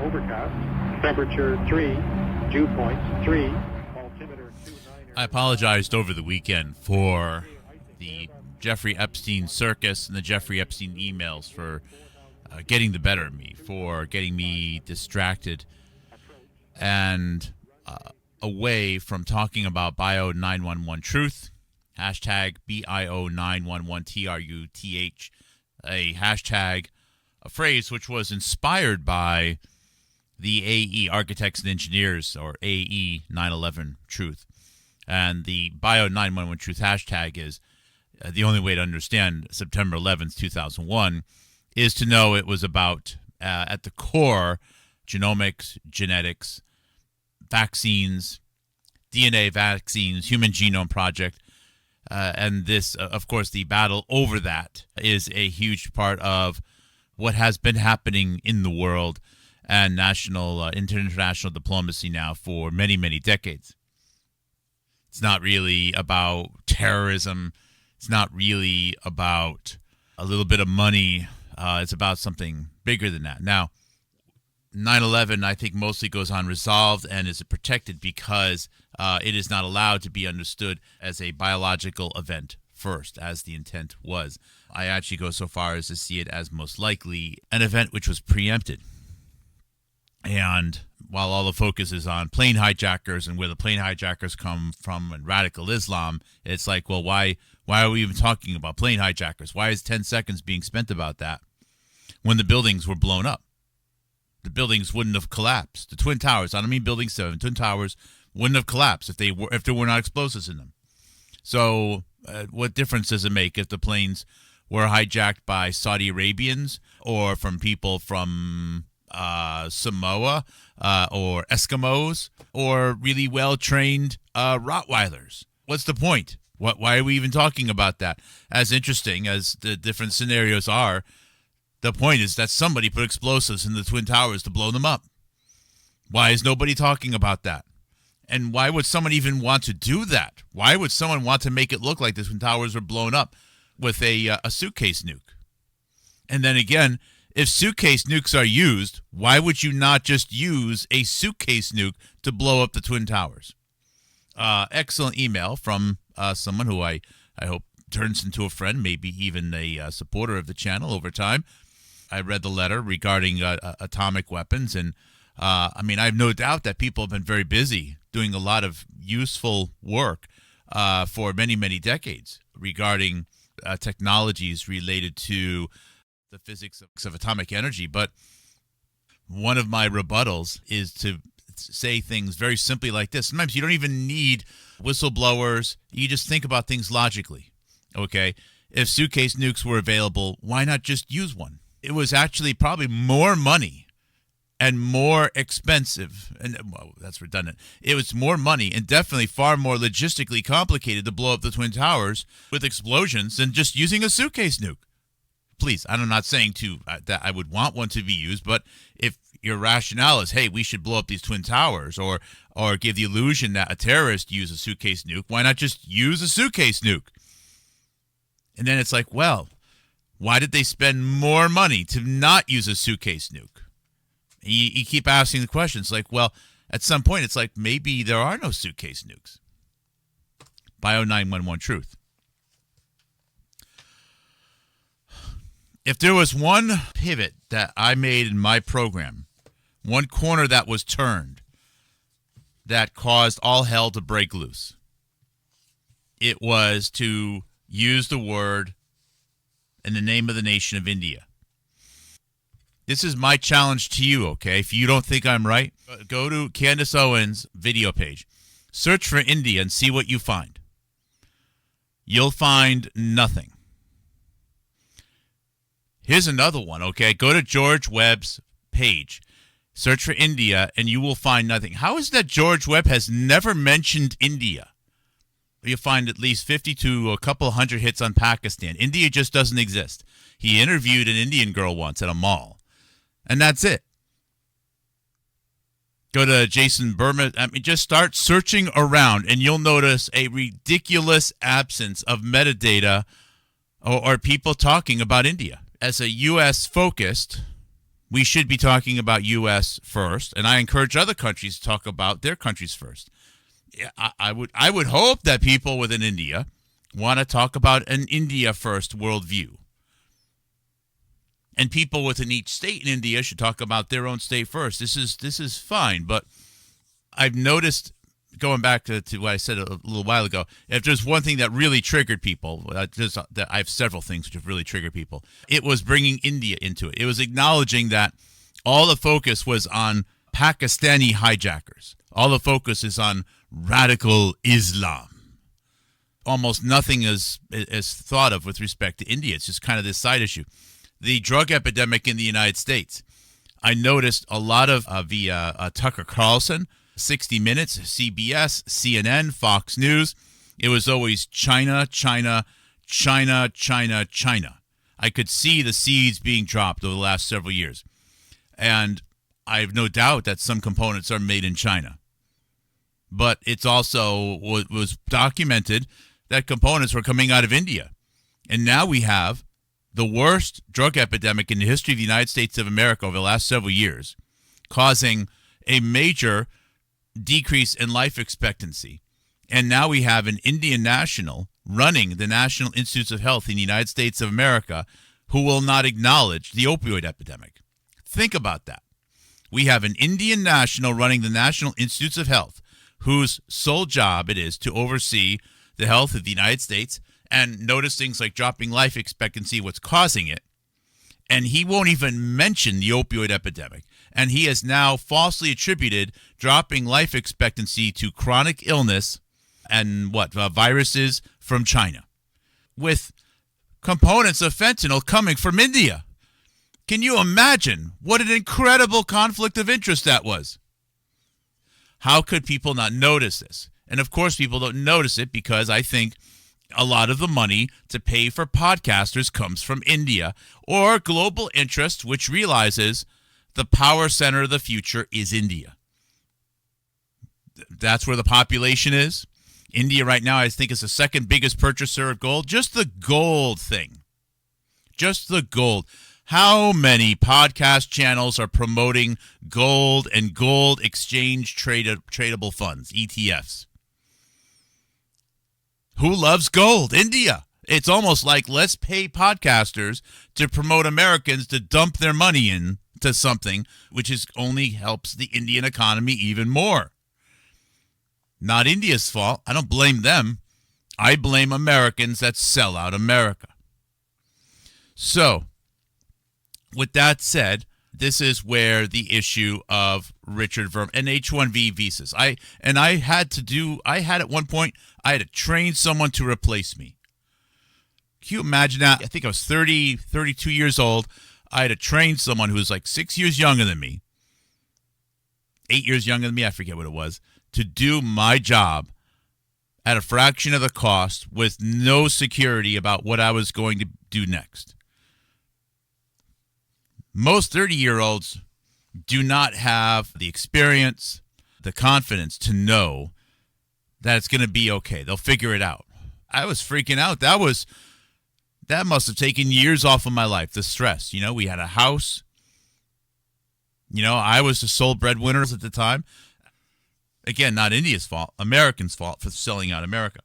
overcast. Temperature 3, dew points 3. Altimeter 29. I apologized over the weekend for the Jeffrey Epstein circus and the Jeffrey Epstein emails for getting the better of me, for getting me distracted and away from talking about Bio 911 Truth, hashtag BIO 911 TRUTH, a hashtag, a phrase which was inspired by the AE, Architects and Engineers, or AE 9/11 Truth. And the Bio 911 Truth hashtag is the only way to understand September 11th, 2001, is to know it was about, at the core, genomics, genetics, vaccines, DNA vaccines, Human Genome Project. And this, of course, the battle over that is a huge part of what has been happening in the world and national, international diplomacy now for many, many decades. It's not really about terrorism. It's not really about a little bit of money. It's about something bigger than that. Now, 9/11, I think, mostly goes unresolved and is protected because it is not allowed to be understood as a biological event first, as the intent was. I actually go so far as to see it as most likely an event which was preempted. And while all the focus is on plane hijackers and where the plane hijackers come from and radical Islam, it's like, well, why are we even talking about plane hijackers? Why is 10 seconds being spent about that when the buildings were blown up? The buildings wouldn't have collapsed. The Twin Towers, I don't mean Building 7, Twin Towers wouldn't have collapsed if there were not explosives in them. So what difference does it make if the planes were hijacked by Saudi Arabians or from people from Samoa or Eskimos or really well-trained Rottweilers? What's the point? Why are we even talking about that? As interesting as the different scenarios are, the point is that somebody put explosives in the Twin Towers to blow them up. Why is nobody talking about that? And why would someone even want to do that? Why would someone want to make it look like the Twin Towers were blown up with a suitcase nuke? And then again, if suitcase nukes are used, why would you not just use a suitcase nuke to blow up the Twin Towers? Excellent email from someone who I hope turns into a friend, maybe even a supporter of the channel over time. I read the letter regarding atomic weapons, and I have no doubt that people have been very busy doing a lot of useful work for many, many decades regarding technologies related to the physics of atomic energy. But one of my rebuttals is to say things very simply like this. Sometimes you don't even need whistleblowers. You just think about things logically. Okay? If suitcase nukes were available, why not just use one? It was actually probably more money and more expensive, and well, that's redundant. It was more money and definitely far more logistically complicated to blow up the Twin Towers with explosions than just using a suitcase nuke. Please, I'm not saying that I would want one to be used, but if your rationale is, hey, we should blow up these Twin Towers or give the illusion that a terrorist used a suitcase nuke, why not just use a suitcase nuke? And then it's like, well, why did they spend more money to not use a suitcase nuke? You keep asking the questions like, well, at some point, it's like maybe there are no suitcase nukes. Bio 911 Truth. If there was one pivot that I made in my program, one corner that was turned, that caused all hell to break loose, it was to use the word in the name of the nation of India. This is my challenge to you, okay? If you don't think I'm right, go to Candace Owens' video page. Search for India and see what you find. You'll find nothing. Here's another one, okay? Go to George Webb's page. Search for India, and you will find nothing. How is it that George Webb has never mentioned India? You'll find at least 50 to a couple hundred hits on Pakistan. India just doesn't exist. He interviewed an Indian girl once at a mall, and that's it. Go to Jason Verma. Just start searching around, and you'll notice a ridiculous absence of metadata or people talking about India. As a U.S.-focused we should be talking about U.S. first, and I encourage other countries to talk about their countries first. I would hope that people within India want to talk about an India first worldview. And people within each state in India should talk about their own state first. This is fine, but I've noticed, going back to what I said a little while ago, if there's one thing that really triggered people, I have several things which have really triggered people, it was bringing India into it. It was acknowledging that all the focus was on Pakistani hijackers. All the focus is on radical Islam. Almost nothing is thought of with respect to India. It's just kind of this side issue. The drug epidemic in the United States. I noticed a lot of via Tucker Carlson, 60 Minutes, CBS, CNN, Fox News. It was always China, China, China, China, China. I could see the seeds being dropped over the last several years. And I have no doubt that some components are made in China. But it's also was documented that components were coming out of India. And now we have the worst drug epidemic in the history of the United States of America over the last several years, causing a major decrease in life expectancy. And now we have an Indian national running the National Institutes of Health in the United States of America who will not acknowledge the opioid epidemic. Think about that. We have an Indian national running the National Institutes of Health whose sole job it is to oversee the health of the United States and notice things like dropping life expectancy, what's causing it. And he won't even mention the opioid epidemic. And he has now falsely attributed dropping life expectancy to chronic illness and viruses from China, with components of fentanyl coming from India. Can you imagine what an incredible conflict of interest that was? How could people not notice this? And of course, people don't notice it because I think a lot of the money to pay for podcasters comes from India or global interest, which realizes the power center of the future is India. That's where the population is. India right now, I think, is the second biggest purchaser of gold. Just the gold thing. Just the gold. How many podcast channels are promoting gold and gold exchange tradable funds, ETFs? Who loves gold? India. It's almost like let's pay podcasters to promote Americans to dump their money into something, which only helps the Indian economy even more. Not India's fault. I don't blame them. I blame Americans that sell out America. So, with that said, this is where the issue of Richard Verma and H-1B visas. I had at one point, I had to train someone to replace me. Can you imagine that? I think I was 32 years old. I had to train someone who was like 6 years younger than me, 8 years younger than me, I forget what it was, to do my job at a fraction of the cost with no security about what I was going to do next. Most 30-year-olds do not have the experience, the confidence to know that it's going to be okay. They'll figure it out. I was freaking out. That must have taken years off of my life, the stress. You know, we had a house. You know, I was the sole breadwinner at the time. Again, not India's fault, Americans' fault for selling out America.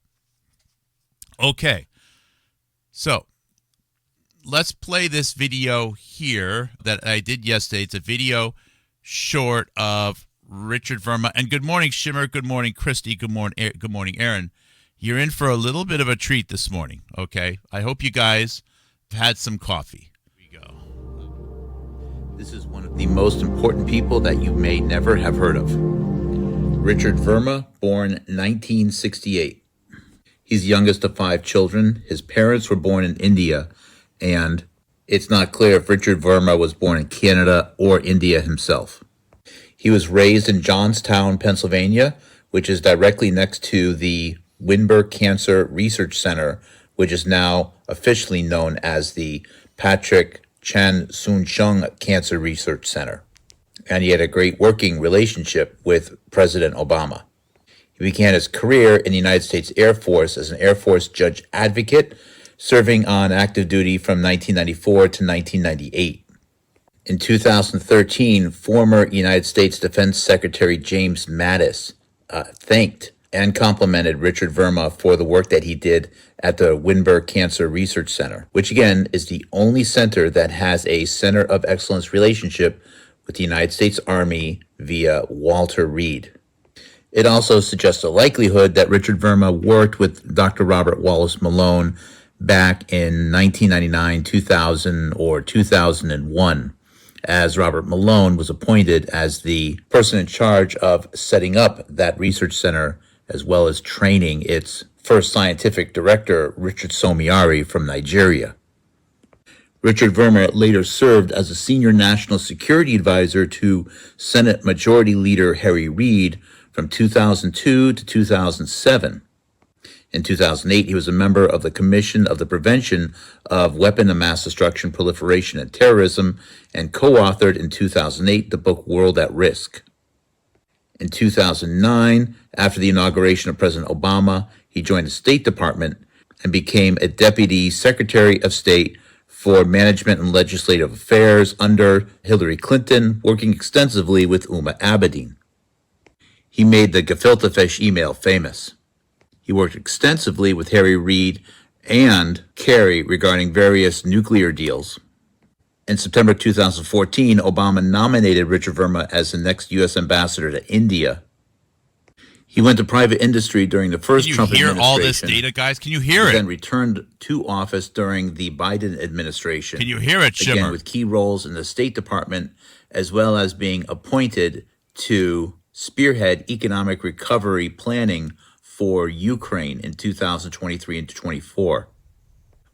Okay, so let's play this video here that I did yesterday. It's a video short of Richard Verma. And good morning, Shimmer. Good morning, Christy. Good morning, Aaron. You're in for a little bit of a treat this morning, okay? I hope you guys have had some coffee. Here we go. This is one of the most important people that you may never have heard of. Richard Verma, born 1968. He's youngest of 5 children. His parents were born in India, and it's not clear if Richard Verma was born in Canada or India himself. He was raised in Johnstown, Pennsylvania, which is directly next to the Winberg Cancer Research Center, which is now officially known as the Patrick Chan Soon Chung Cancer Research Center. And he had a great working relationship with President Obama. He began his career in the United States Air Force as an Air Force judge advocate, serving on active duty from 1994 to 1998. In 2013, former United States Defense Secretary James Mattis thanked and complimented Richard Verma for the work that he did at the Windberg Cancer Research Center, which again is the only center that has a Center of Excellence relationship with the United States Army via Walter Reed. It also suggests a likelihood that Richard Verma worked with Dr. Robert Wallace Malone back in 1999, 2000, or 2001, as Robert Malone was appointed as the person in charge of setting up that research center, as well as training its first scientific director, Richard Somiari, from Nigeria. Richard Verma later served as a senior national security advisor to Senate Majority Leader Harry Reid from 2002 to 2007. In 2008, he was a member of the Commission of the Prevention of Weapon of Mass Destruction, Proliferation, and Terrorism, and co-authored in 2008 the book World at Risk. In 2009, after the inauguration of President Obama, he joined the State Department and became a Deputy Secretary of State for Management and Legislative Affairs under Hillary Clinton, working extensively with Uma Abedin. He made the gefilte fish email famous. He worked extensively with Harry Reid and Kerry regarding various nuclear deals. In September 2014, Obama nominated Richard Verma as the next U.S. ambassador to India. He went to private industry during the first Trump administration. Can you hear all this data, guys? Can you hear it? Then returned to office during the Biden administration. Can you hear it, Shimmer? Again, with key roles in the State Department, as well as being appointed to spearhead economic recovery planning for Ukraine in 2023 and 2024.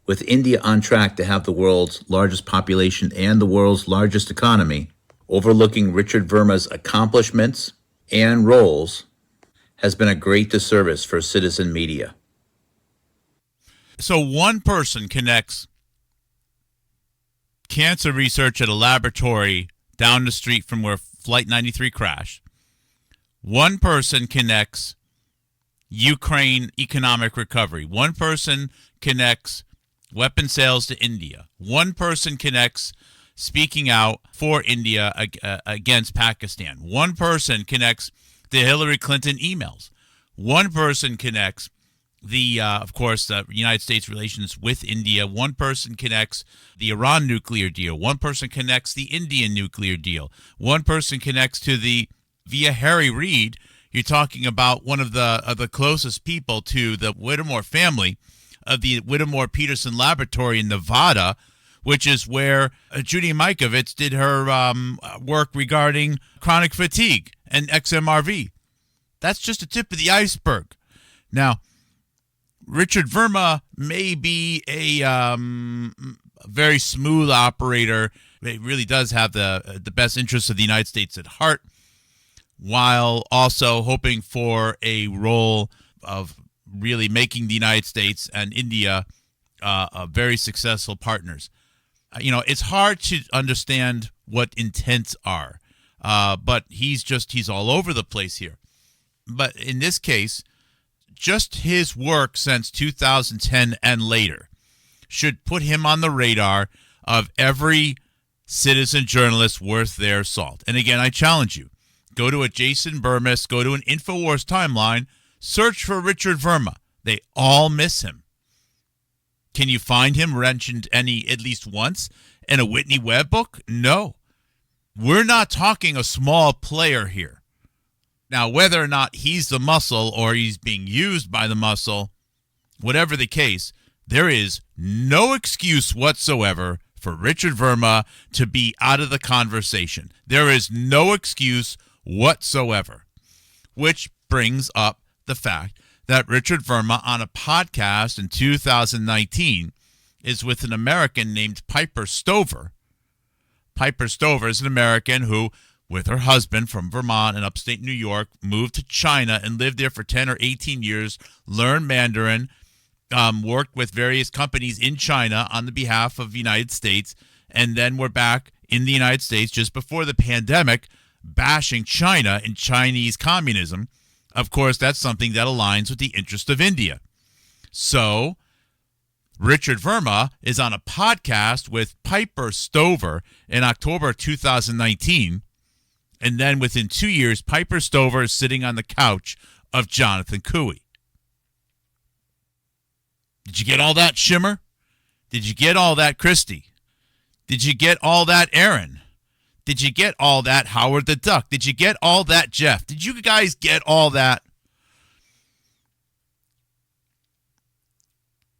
With India on track to have the world's largest population and the world's largest economy, overlooking Richard Verma's accomplishments and roles has been a great disservice for citizen media. So one person connects cancer research at a laboratory down the street from where Flight 93 crashed. One person connects Ukraine economic recovery. One person connects weapon sales to India. One person connects speaking out for India against Pakistan. One person connects the Hillary Clinton emails. One person connects of course, the United States relations with India. One person connects the Iran nuclear deal. One person connects the Indian nuclear deal. One person connects via Harry Reid. You're talking about one of the closest people to the Whittemore family of the Whittemore-Peterson Laboratory in Nevada, which is where Judy Mikovits did her work regarding chronic fatigue and XMRV. That's just the tip of the iceberg. Now, Richard Verma may be a very smooth operator. He really does have the best interests of the United States at heart, while also hoping for a role of really making the United States and India very successful partners. It's hard to understand what intents are, but he's all over the place here. But in this case, just his work since 2010 and later should put him on the radar of every citizen journalist worth their salt. And again, I challenge you. Go to a Jason Burmis, go to an InfoWars timeline, search for Richard Verma. They all miss him. Can you find him mentioned at least once in a Whitney Webb book? No. We're not talking a small player here. Now, whether or not he's the muscle or he's being used by the muscle, whatever the case, there is no excuse whatsoever for Richard Verma to be out of the conversation. There is no excuse whatsoever, which brings up the fact that Richard Verma on a podcast in 2019 is with an American named Piper Stover. Piper Stover is an American who, with her husband from Vermont and upstate New York, moved to China and lived there for 10 or 18 years, learned Mandarin, worked with various companies in China on the behalf of the United States, and then we're back in the United States just before the pandemic, bashing China and Chinese communism. Of course, that's something that aligns with the interest of India. So, Richard Verma is on a podcast with Piper Stover in October 2019. And then within 2 years, Piper Stover is sitting on the couch of Jonathan Cooey. Did you get all that, Shimmer? Did you get all that, Christy? Did you get all that, Aaron? Did you get all that, Howard the Duck? Did you get all that, Jeff? Did you guys get all that?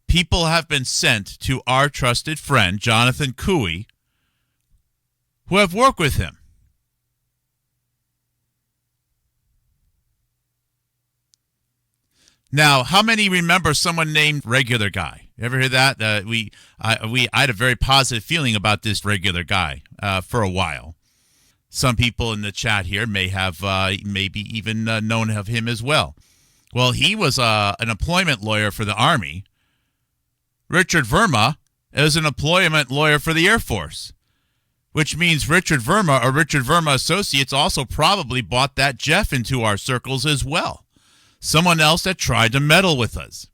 People have been sent to our trusted friend, Jonathan Cooey, who have worked with him. Now, how many remember someone named Regular Guy? You ever hear that? I had a very positive feeling about this Regular Guy for a while. Some people in the chat here may have maybe even known of him as well. Well, he was an employment lawyer for the Army. Richard Verma is an employment lawyer for the Air Force, which means Richard Verma or Richard Verma Associates also probably bought that Jeff into our circles as well. Someone else that tried to meddle with us.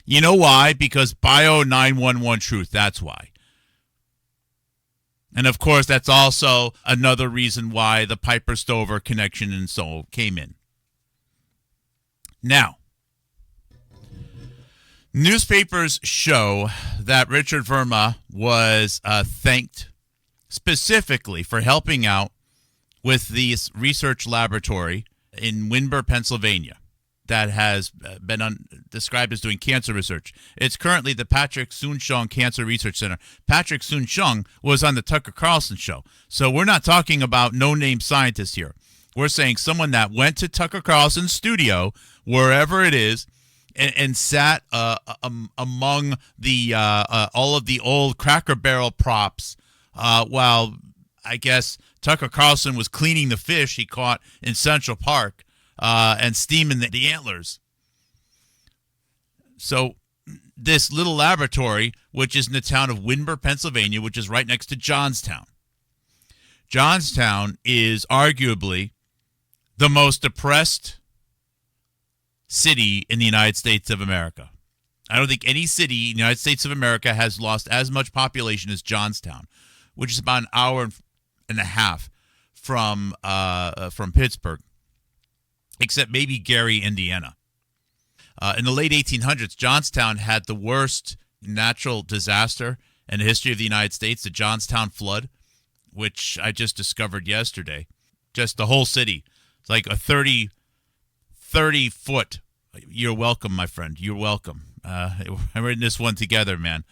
You know why? Because Bio 911 Truth, that's why. And of course, that's also another reason why the Piper Stover connection and so came in. Now, newspapers show that Richard Verma was thanked specifically for helping out with this research laboratory in Windber, Pennsylvania, that has been described as doing cancer research. It's currently the Patrick Soon-Shiong Cancer Research Center. Patrick Soon-Shiong was on the Tucker Carlson show. So we're not talking about no-name scientists here. We're saying someone that went to Tucker Carlson's studio, wherever it is, and sat among the all of the old Cracker Barrel props while, I guess, Tucker Carlson was cleaning the fish he caught in Central Park and steaming the antlers. So this little laboratory, which is in the town of Windber, Pennsylvania, which is right next to Johnstown. Johnstown is arguably the most oppressed city in the United States of America. I don't think any city in the United States of America has lost as much population as Johnstown, which is about an hour and a half from Pittsburgh, except maybe Gary, Indiana. In the late 1800s, Johnstown had the worst natural disaster in the history of the United States, the Johnstown flood, which I just discovered yesterday. Just the whole city. It's like a 30 foot. You're welcome, my friend. You're welcome. We're in this one together, man.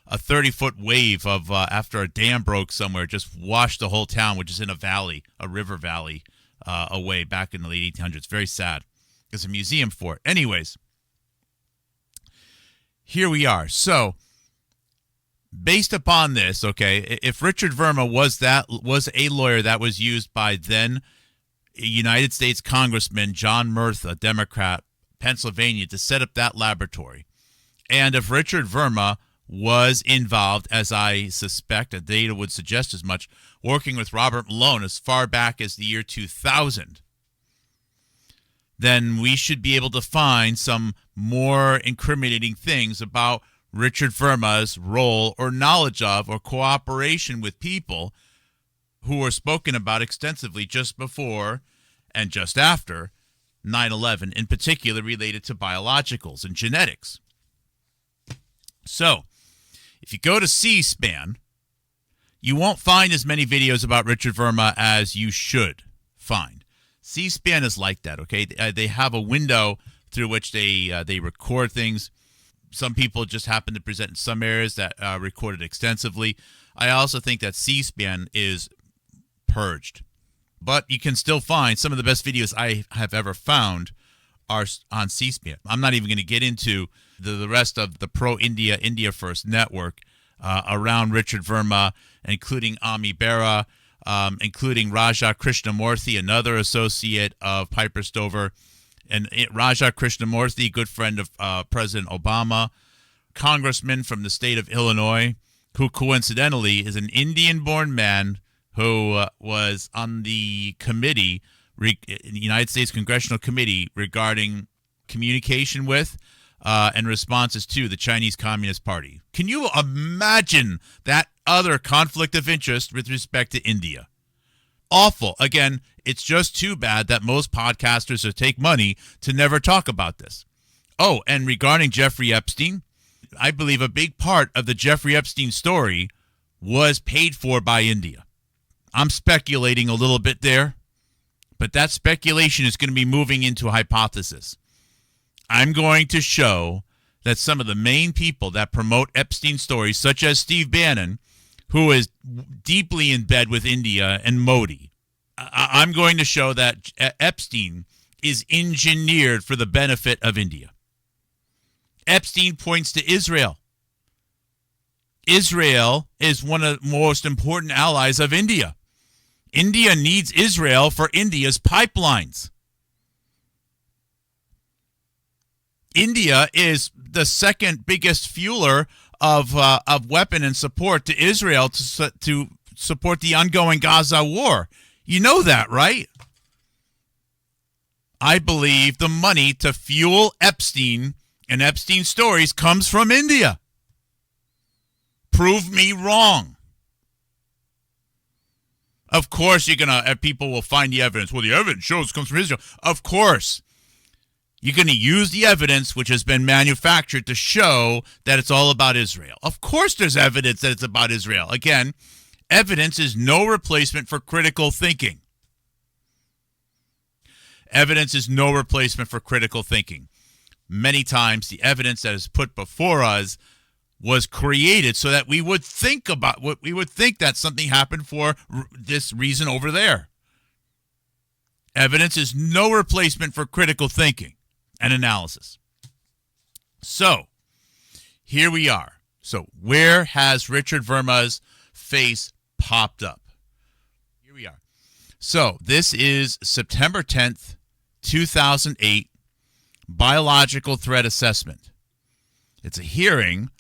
A 30-foot wave of after a dam broke somewhere just washed the whole town, which is in a valley, a river valley away back in the late 1800s. Very sad. There's a museum for it. Anyways, here we are. So, based upon this, okay, if Richard Verma was a lawyer that was used by then United States Congressman John Murtha, Democrat, Pennsylvania, to set up that laboratory, and if Richard Verma was involved, as I suspect, the data would suggest as much, working with Robert Malone as far back as the year 2000, then we should be able to find some more incriminating things about Richard Verma's role or knowledge of or cooperation with people who were spoken about extensively just before and just after 9/11, in particular related to biologicals and genetics. So, if you go to C-SPAN, you won't find as many videos about Richard Verma as you should find. C-SPAN is like that, okay? They have a window through which they record things. Some people just happen to present in some areas that recorded extensively. I also think that C-SPAN is purged. But you can still find some of the best videos I have ever found are on C-SPAN. I'm not even going to get into the rest of the pro-India, India First network around Richard Verma, including Ami Bera, including Raja Krishnamurthy, another associate of Piper Stover, and Raja Krishnamurthy, good friend of President Obama, congressman from the state of Illinois, who coincidentally is an Indian-born man who was on the committee, in the United States Congressional Committee, regarding communication with and responses to the Chinese Communist Party. Can you imagine that other conflict of interest with respect to India? Awful. Again, it's just too bad that most podcasters take money to never talk about this. Oh, and regarding Jeffrey Epstein, I believe a big part of the Jeffrey Epstein story was paid for by India. I'm speculating a little bit there, but that speculation is going to be moving into a hypothesis. I'm going to show that some of the main people that promote Epstein stories, such as Steve Bannon, who is deeply in bed with India and Modi, I'm going to show that Epstein is engineered for the benefit of India. Epstein points to Israel. Israel is one of the most important allies of India. India needs Israel for India's pipelines. India is the second biggest fueler of weapon and support to Israel to support the ongoing Gaza war. You know that, right? I believe the money to fuel Epstein and Epstein stories comes from India. Prove me wrong. Of course, people will find the evidence. Well, the evidence shows it comes from Israel. Of course. You're going to use the evidence which has been manufactured to show that it's all about Israel. Of course there's evidence that it's about Israel. Again, evidence is no replacement for critical thinking. Evidence is no replacement for critical thinking. Many times the evidence that is put before us was created so that we would think about what we would think that something happened for this reason over there. Evidence is no replacement for critical thinking and analysis. So, here we are. So, where has Richard Verma's face popped up? Here we are. So, this is September 10th, 2008, biological threat assessment. It's a hearing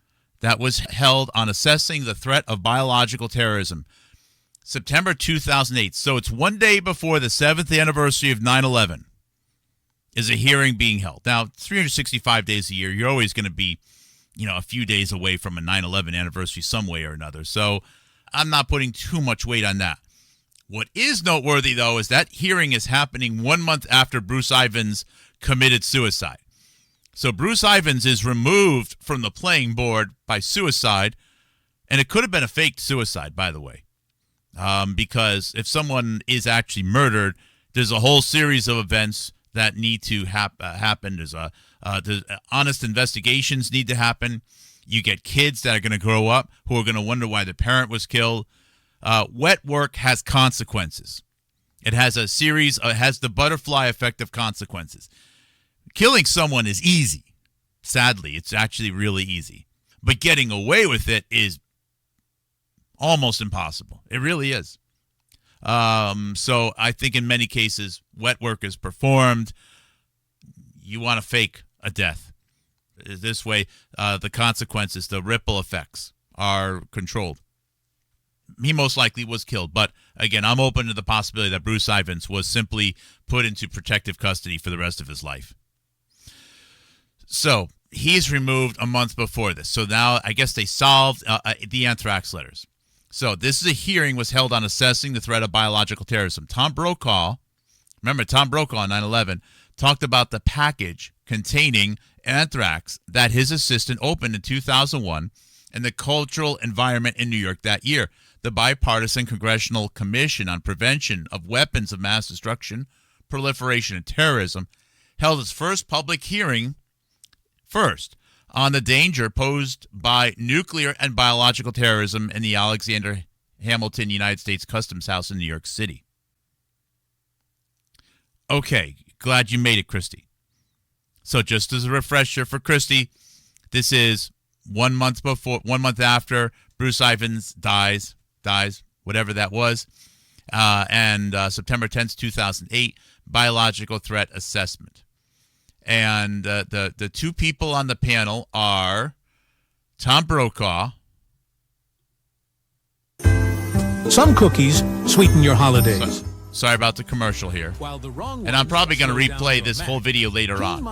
that was held on assessing the threat of biological terrorism. September 2008. So it's one day before the 7th anniversary of 9/11 is a hearing being held. Now, 365 days a year, you're always going to be, a few days away from a 9/11 anniversary some way or another. So I'm not putting too much weight on that. What is noteworthy, though, is that hearing is happening 1 month after Bruce Ivins committed suicide. So Bruce Ivins is removed from the playing board by suicide, and it could have been a fake suicide, by the way. Because if someone is actually murdered, there's a whole series of events that need to happen. There's honest investigations need to happen. You get kids that are going to grow up who are going to wonder why the parent was killed. Wet work has consequences. It has a series. It has the butterfly effect of consequences. Killing someone is easy. Sadly, it's actually really easy. But getting away with it is almost impossible. It really is. So I think in many cases, wet work is performed. You want to fake a death. This way, the consequences, the ripple effects are controlled. He most likely was killed. But again, I'm open to the possibility that Bruce Ivins was simply put into protective custody for the rest of his life. So he's removed a month before this. So now I guess they solved the anthrax letters. So this is a hearing was held on assessing the threat of biological terrorism. Tom Brokaw, remember Tom Brokaw on 9/11, talked about the package containing anthrax that his assistant opened in 2001 and the cultural environment in New York that year. The bipartisan Congressional Commission on Prevention of Weapons of Mass Destruction, Proliferation, and Terrorism held its first public hearing on the danger posed by nuclear and biological terrorism in the Alexander Hamilton United States Customs House in New York City. Okay, glad you made it, Christy. So just as a refresher for Christy, this is 1 month after Bruce Ivins dies, whatever that was, and September 10th, 2008, biological threat assessment. And the two people on the panel are Tom Brokaw. Some cookies sweeten your holidays. Sorry about the commercial here. And I'm probably going to replay this whole video later on.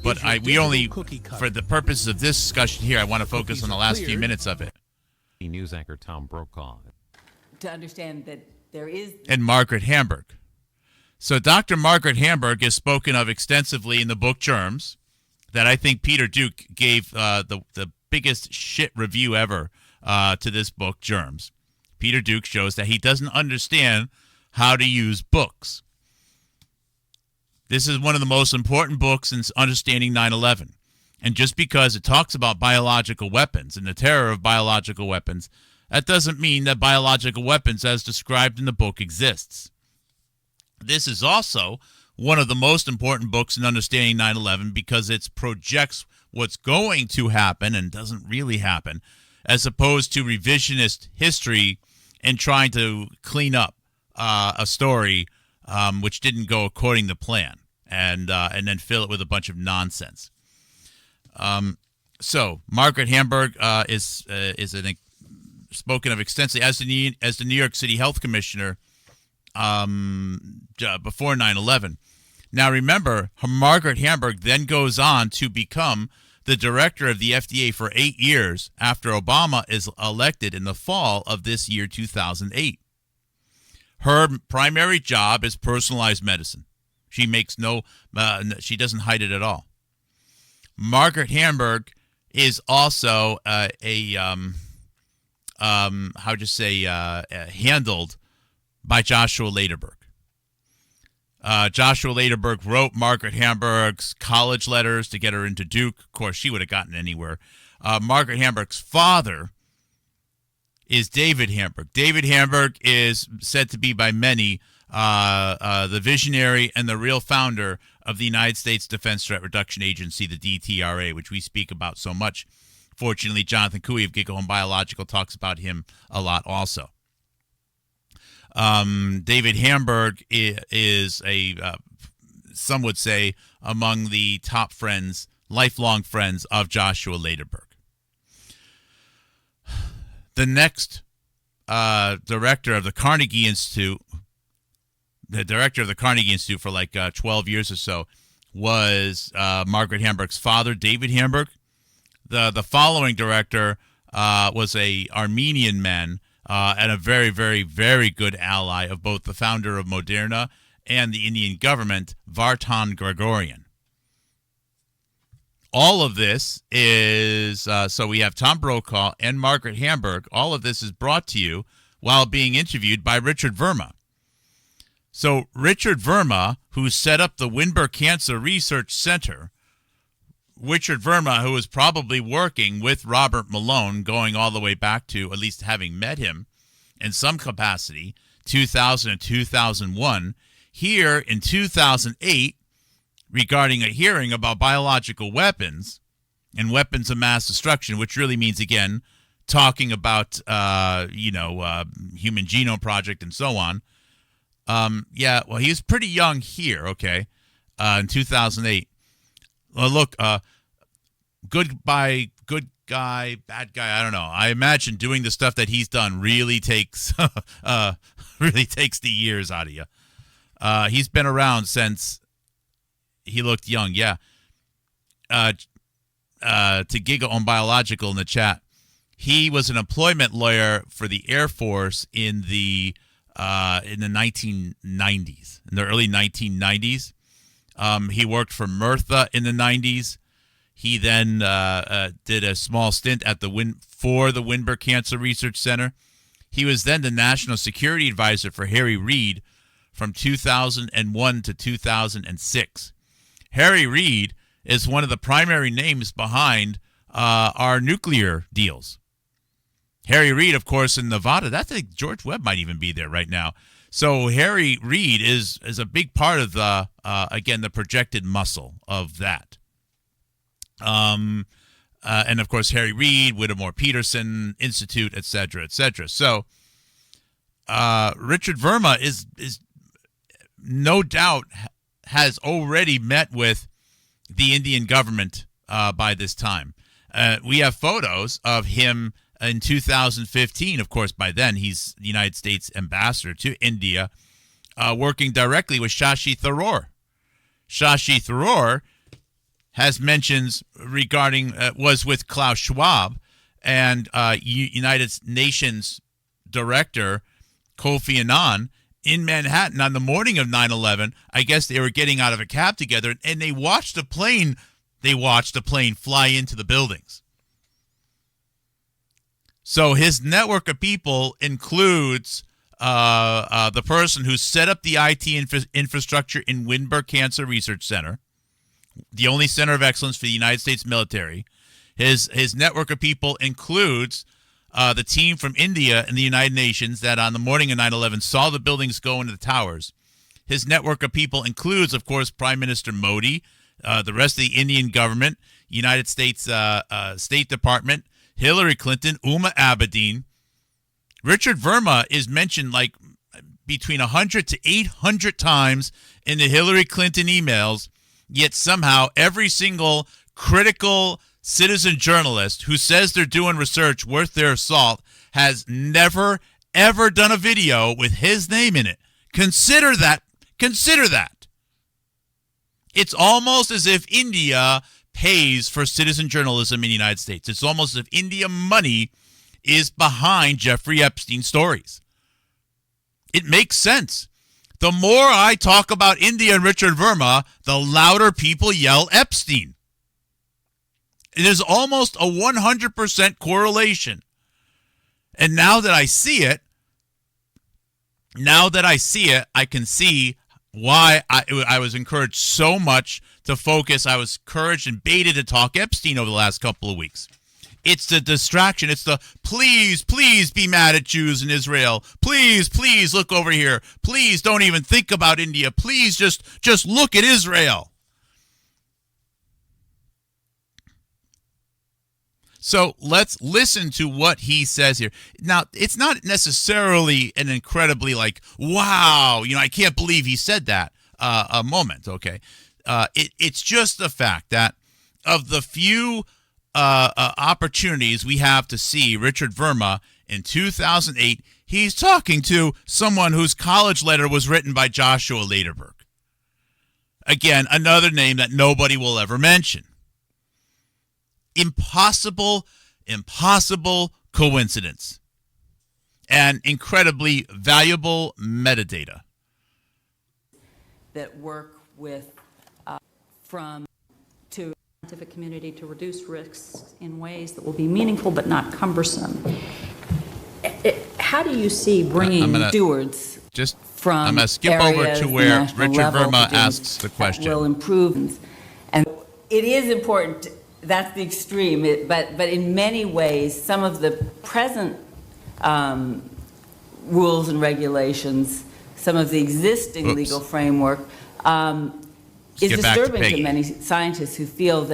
But for the purposes of this discussion here, I want to focus on the last few minutes of it. News anchor Tom Brokaw. To understand that there is... And Margaret Hamburg. So Dr. Margaret Hamburg is spoken of extensively in the book Germs, that I think Peter Duke gave the biggest shit review ever to this book, Germs. Peter Duke shows that he doesn't understand how to use books. This is one of the most important books in understanding 9/11. And just because it talks about biological weapons and the terror of biological weapons, that doesn't mean that biological weapons as described in the book exists. This is also one of the most important books in understanding 9/11 because it projects what's going to happen and doesn't really happen, as opposed to revisionist history and trying to clean up a story which didn't go according to plan, and then fill it with a bunch of nonsense. So Margaret Hamburg is spoken of extensively as the New York City Health Commissioner before 9/11. Now remember, Margaret Hamburg then goes on to become the director of the FDA for 8 years after Obama is elected in the fall of this year, 2008. Her primary job is personalized medicine. She makes she doesn't hide it at all. Margaret Hamburg is also handled by Joshua Lederberg. Joshua Lederberg wrote Margaret Hamburg's college letters to get her into Duke. Of course, she would have gotten anywhere. Margaret Hamburg's father is David Hamburg. David Hamburg is said to be by many the visionary and the real founder of the United States Defense Threat Reduction Agency, the DTRA, which we speak about so much. Fortunately, Jonathan Cooey of Giggle Home Biological talks about him a lot also. David Hamburg is some would say, among the top friends, lifelong friends of Joshua Lederberg. The next director of the Carnegie Institute, for like 12 years or so, was Margaret Hamburg's father, David Hamburg. The following director was a Armenian man and a very, very, very good ally of both the founder of Moderna and the Indian government, Vartan Gregorian. All of this is, so we have Tom Brokaw and Margaret Hamburg. All of this is brought to you while being interviewed by Richard Verma. So Richard Verma, who set up the Winburn Cancer Research Center, Richard Verma, who was probably working with Robert Malone, going all the way back to at least having met him in some capacity, 2000 and 2001, here in 2008, regarding a hearing about biological weapons and weapons of mass destruction, which really means, again, talking about, Human Genome Project and so on. He was pretty young here, okay, in 2008. Well, look, good guy, bad guy, I don't know. I imagine doing the stuff that he's done really takes the years out of you. He's been around since he looked young, yeah. To Giggle on Biological in the chat, he was an employment lawyer for the Air Force in the 1990s, in the early 1990s. He worked for Murtha in the 90s. He then did a small stint at the Winburn Cancer Research Center. He was then the National Security Advisor for Harry Reid from 2001 to 2006. Harry Reid is one of the primary names behind our nuclear deals. Harry Reid, of course, in Nevada. I think George Webb might even be there right now. So Harry Reid is a big part of the projected muscle of that. And of course, Harry Reid, Whittemore Peterson Institute, et cetera, et cetera. So Richard Verma is no doubt has already met with the Indian government by this time. We have photos of him in 2015. Of course, by then, he's the United States ambassador to India, working directly with Shashi Tharoor. Shashi Tharoor has mentions regarding was with Klaus Schwab and United Nations Director Kofi Annan in Manhattan on the morning of 9/11. I guess they were getting out of a cab together, and they watched a plane. They watched a plane fly into the buildings. So his network of people includes the person who set up the IT infrastructure in Windber Cancer Research Center, the only center of excellence for the United States military. His network of people includes the team from India and the United Nations that on the morning of 9/11 saw the buildings go into the towers. His network of people includes, of course, Prime Minister Modi, the rest of the Indian government, United States State Department, Hillary Clinton, Uma Abedin. Richard Verma is mentioned like between 100 to 800 times in the Hillary Clinton emails, yet somehow every single critical citizen journalist who says they're doing research worth their salt has never, ever done a video with his name in it. Consider that. Consider that. It's almost as if India pays for citizen journalism in the United States. It's almost as if India money is behind Jeffrey Epstein stories. It makes sense. The more I talk about India and Richard Verma, the louder people yell Epstein. It is almost a 100% correlation. And now that I see it, I can see why I was encouraged so much to focus. I was encouraged and baited to talk Epstein over the last couple of weeks. It's the distraction. It's the please be mad at Jews in Israel. Please look over here. Please don't even think about India. Please just look at Israel. So let's listen to what he says here. Now, it's not necessarily an incredibly like, wow, I can't believe he said that a moment, okay? It's just the fact that of the few opportunities we have to see Richard Verma in 2008, he's talking to someone whose college letter was written by Joshua Lederberg. Again, another name that nobody will ever mention. Impossible coincidence. And incredibly valuable metadata. That work with to scientific community to reduce risks in ways that will be meaningful but not cumbersome. How do you see bringing stewards from I'm going to skip over to where Richard Verma asks the question. Will improve, and it is important. That's the extreme, but in many ways, some of the present rules and regulations, some of the existing legal framework is disturbing to many scientists who feel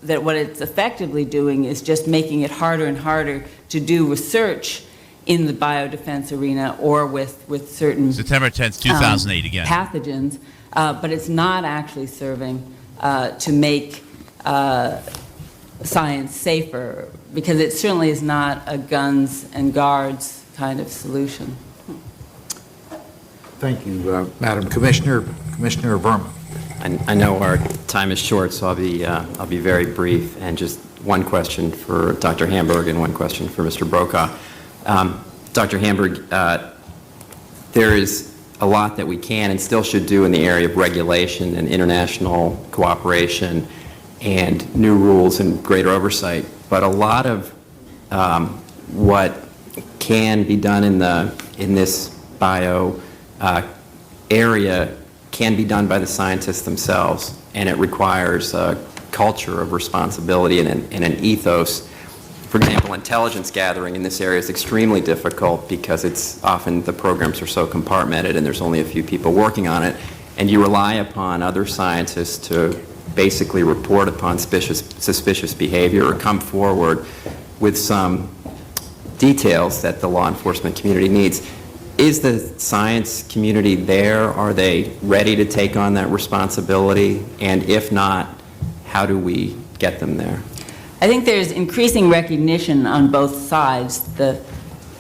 that what it's effectively doing is just making it harder and harder to do research in the biodefense arena or with certain September 10th, 2008 again. Pathogens, but it's not actually serving to make science safer, because it certainly is not a guns and guards kind of solution. Thank you, Madam Commissioner. Commissioner Verma. I know our time is short, so I'll be very brief, and just one question for Dr. Hamburg and one question for Mr. Brokaw. Dr. Hamburg, there is a lot that we can and still should do in the area of regulation and international cooperation and new rules and greater oversight, but a lot of what can be done in this bio area can be done by the scientists themselves, and it requires a culture of responsibility and an ethos. For example, intelligence gathering in this area is extremely difficult because it's often the programs are so compartmented and there's only a few people working on it, and you rely upon other scientists to basically report upon suspicious behavior or come forward with some details that the law enforcement community needs. Is the science community there? Are they ready to take on that responsibility? And if not, how do we get them there? I think there's increasing recognition on both sides, the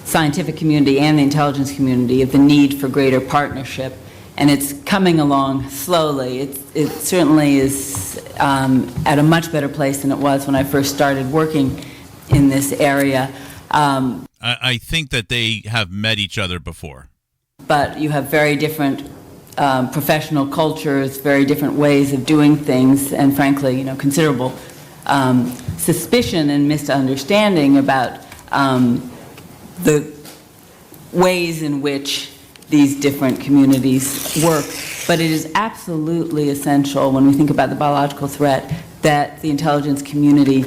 scientific community and the intelligence community, of the need for greater partnership and it's coming along slowly. It certainly is at a much better place than it was when I first started working in this area. I think that they have met each other before. But you have very different professional cultures, very different ways of doing things, and frankly, considerable suspicion and misunderstanding about the ways in which these different communities work. But it is absolutely essential when we think about the biological threat that the intelligence community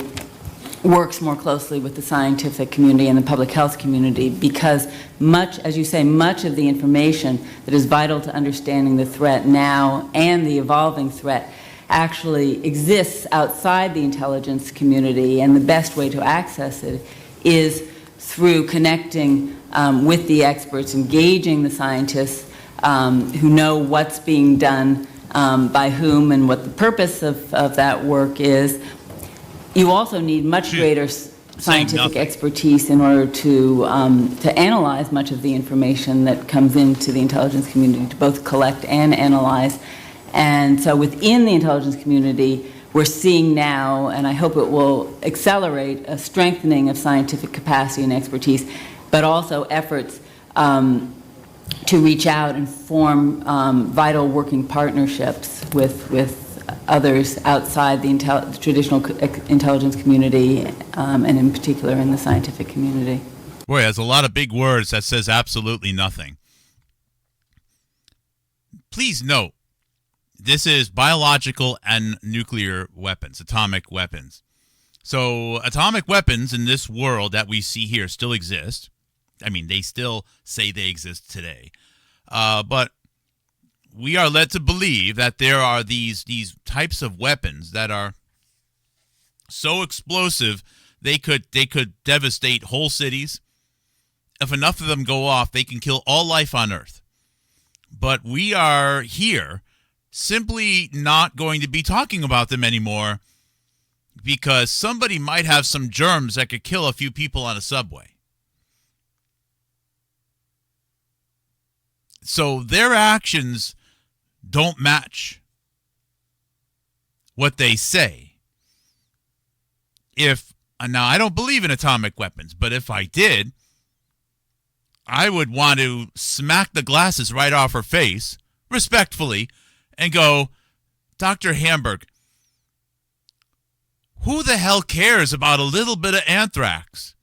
works more closely with the scientific community and the public health community, because much, as you say, much of the information that is vital to understanding the threat now and the evolving threat actually exists outside the intelligence community, and the best way to access it is through connecting with the experts, engaging the scientists who know what's being done by whom and what the purpose of that work is. You also need much greater scientific expertise in order to analyze much of the information that comes into the intelligence community, to both collect and analyze. And so within the intelligence community, we're seeing now, and I hope it will accelerate, a strengthening of scientific capacity and expertise, but also efforts to reach out and form vital working partnerships with others outside the traditional intelligence community, and in particular in the scientific community. Boy, that's a lot of big words that says absolutely nothing. Please note, this is biological and nuclear weapons, atomic weapons. So atomic weapons in this world that we see here still exist. I mean, they still say they exist today. But we are led to believe that there are these types of weapons that are so explosive they could devastate whole cities. If enough of them go off, they can kill all life on Earth. But we are here simply not going to be talking about them anymore because somebody might have some germs that could kill a few people on a subway. So their actions don't match what they say. Now, I don't believe in atomic weapons, but if I did, I would want to smack the glasses right off her face, respectfully, and go, Dr. Hamburg, who the hell cares about a little bit of anthrax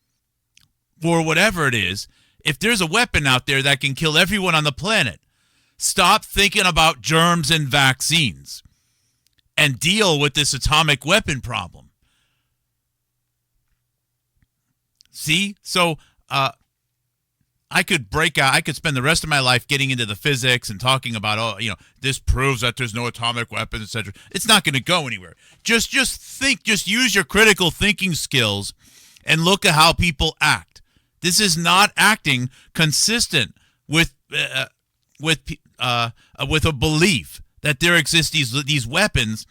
or whatever it is if there's a weapon out there that can kill everyone on the planet? Stop thinking about germs and vaccines and deal with this atomic weapon problem. See? So, I could spend the rest of my life getting into the physics and talking about, this proves that there's no atomic weapons, etc. It's not going to go anywhere. Just use your critical thinking skills and look at how people act. This is not acting consistent with a belief that there exist these weapons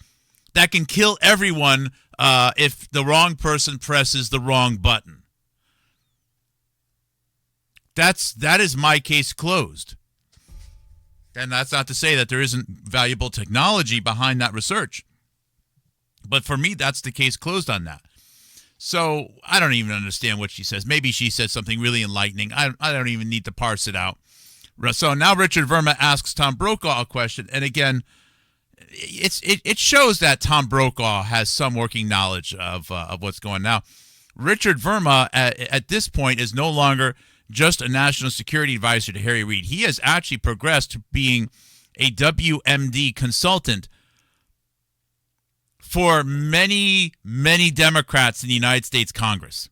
that can kill everyone if the wrong person presses the wrong button. That is my case closed. And that's not to say that there isn't valuable technology behind that research. But for me, that's the case closed on that. So I don't even understand what she says. Maybe she said something really enlightening. I don't even need to parse it out. So now Richard Verma asks Tom Brokaw a question. And again, it shows that Tom Brokaw has some working knowledge of what's going on. Now, Richard Verma at this point is no longer just a national security advisor to Harry Reid. He has actually progressed to being a WMD consultant for many, many Democrats in the United States Congress.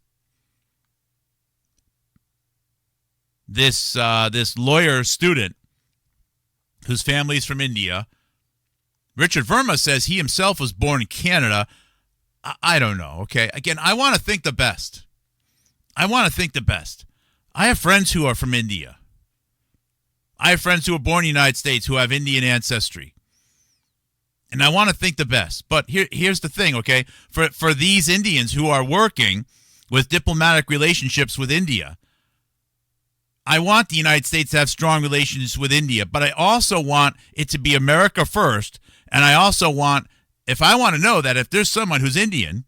This lawyer student whose family is from India, Richard Verma says he himself was born in Canada. I don't know, okay? Again, I want to think the best. I have friends who are from India. I have friends who are born in the United States who have Indian ancestry. And I want to think the best. But here's the thing, okay? For these Indians who are working with diplomatic relationships with India, I want the United States to have strong relations with India, but I also want it to be America first. And I also want, if I want to know that if there's someone who's Indian,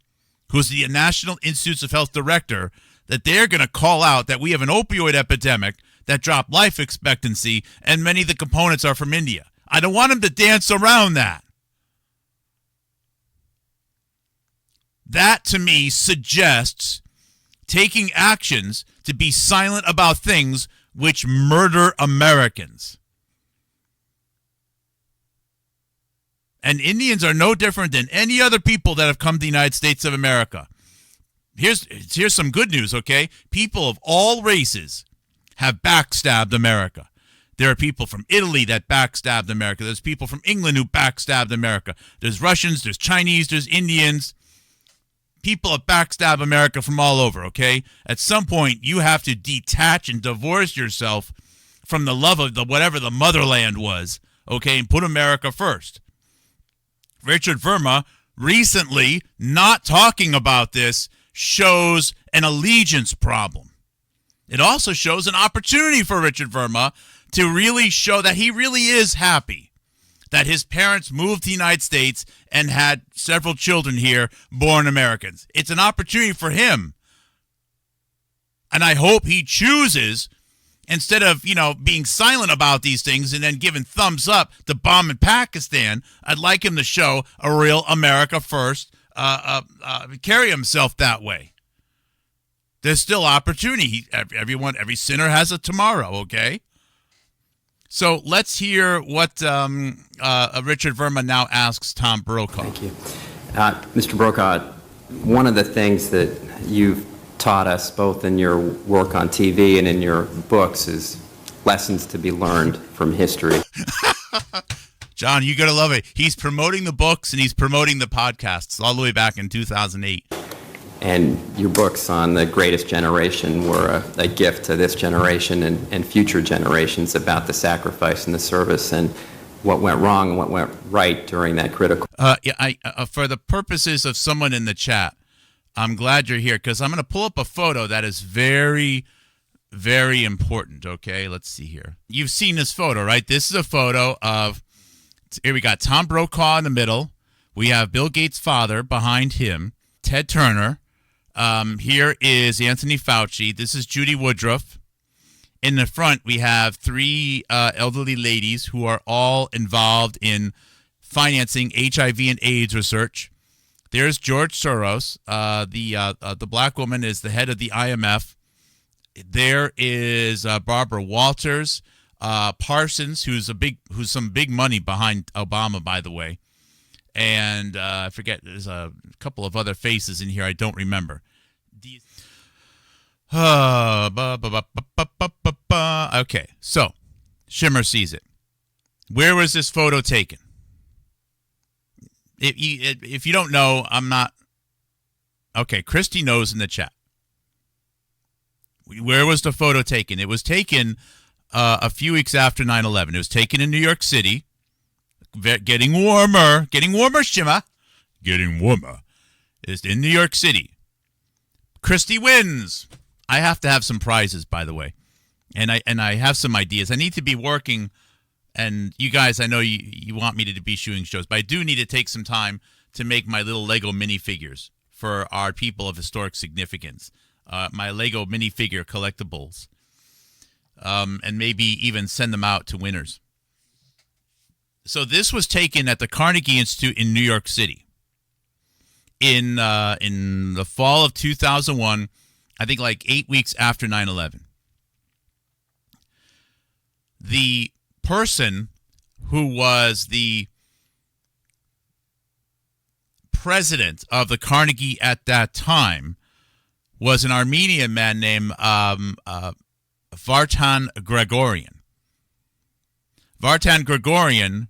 who's the National Institutes of Health director, that they're going to call out that we have an opioid epidemic that dropped life expectancy, and many of the components are from India. I don't want them to dance around that. That, to me, suggests taking actions to be silent about things which murder Americans. And Indians are no different than any other people that have come to the United States of America. Here's some good news, okay? People of all races have backstabbed America. There are people from Italy that backstabbed America. There's people from England who backstabbed America. There's Russians, there's Chinese, there's Indians. People have backstabbed America from all over, okay? At some point, you have to detach and divorce yourself from the love of whatever the motherland was, okay, and put America first. Richard Verma recently not talking about this shows an allegiance problem. It also shows an opportunity for Richard Verma to really show that he really is happy that his parents moved to the United States and had several children here born Americans. It's an opportunity for him. And I hope he chooses, instead of, being silent about these things and then giving thumbs up to bomb in Pakistan, I'd like him to show a real America first, carry himself that way. There's still opportunity. Every sinner has a tomorrow, okay? So let's hear what Richard Verma now asks Tom Brokaw. Thank you. Mr. Brokaw, one of the things that you've taught us both in your work on TV and in your books is lessons to be learned from history. John, you got to love it. He's promoting the books and he's promoting the podcasts all the way back in 2008. And your books on the greatest generation were a gift to this generation and future generations about the sacrifice and the service and what went wrong and what went right during that critical. For the purposes of someone in the chat, I'm glad you're here because I'm going to pull up a photo that is very, very important, okay? Let's see here. You've seen this photo, right? This is a photo of, here we got Tom Brokaw in the middle. We have Bill Gates' father behind him, Ted Turner. Here is Anthony Fauci. This is Judy Woodruff. In the front, we have three elderly ladies who are all involved in financing HIV and AIDS research. There's George Soros. The black woman is the head of the IMF. There is Barbara Walters, Parsons, who's some big money behind Obama, by the way. And I forget, there's a couple of other faces in here I don't remember. Okay, so Shimmer sees it. Where was this photo taken? If you don't know, I'm not... Okay, Christy knows in the chat. Where was the photo taken? It was taken a few weeks after 9/11. It was taken in New York City. Getting warmer, Shimmer. Getting warmer. It's in New York City. Christy wins. I have to have some prizes, by the way. And I have some ideas. I need to be working, and you guys, I know you want me to be shooting shows, but I do need to take some time to make my little Lego minifigures for our people of historic significance. My Lego minifigure collectibles. And maybe even send them out to winners. So this was taken at the Carnegie Institute in New York City in the fall of 2001, I think like 8 weeks after 9/11. The person who was the president of the Carnegie at that time was an Armenian man named Vartan Gregorian. Vartan Gregorian,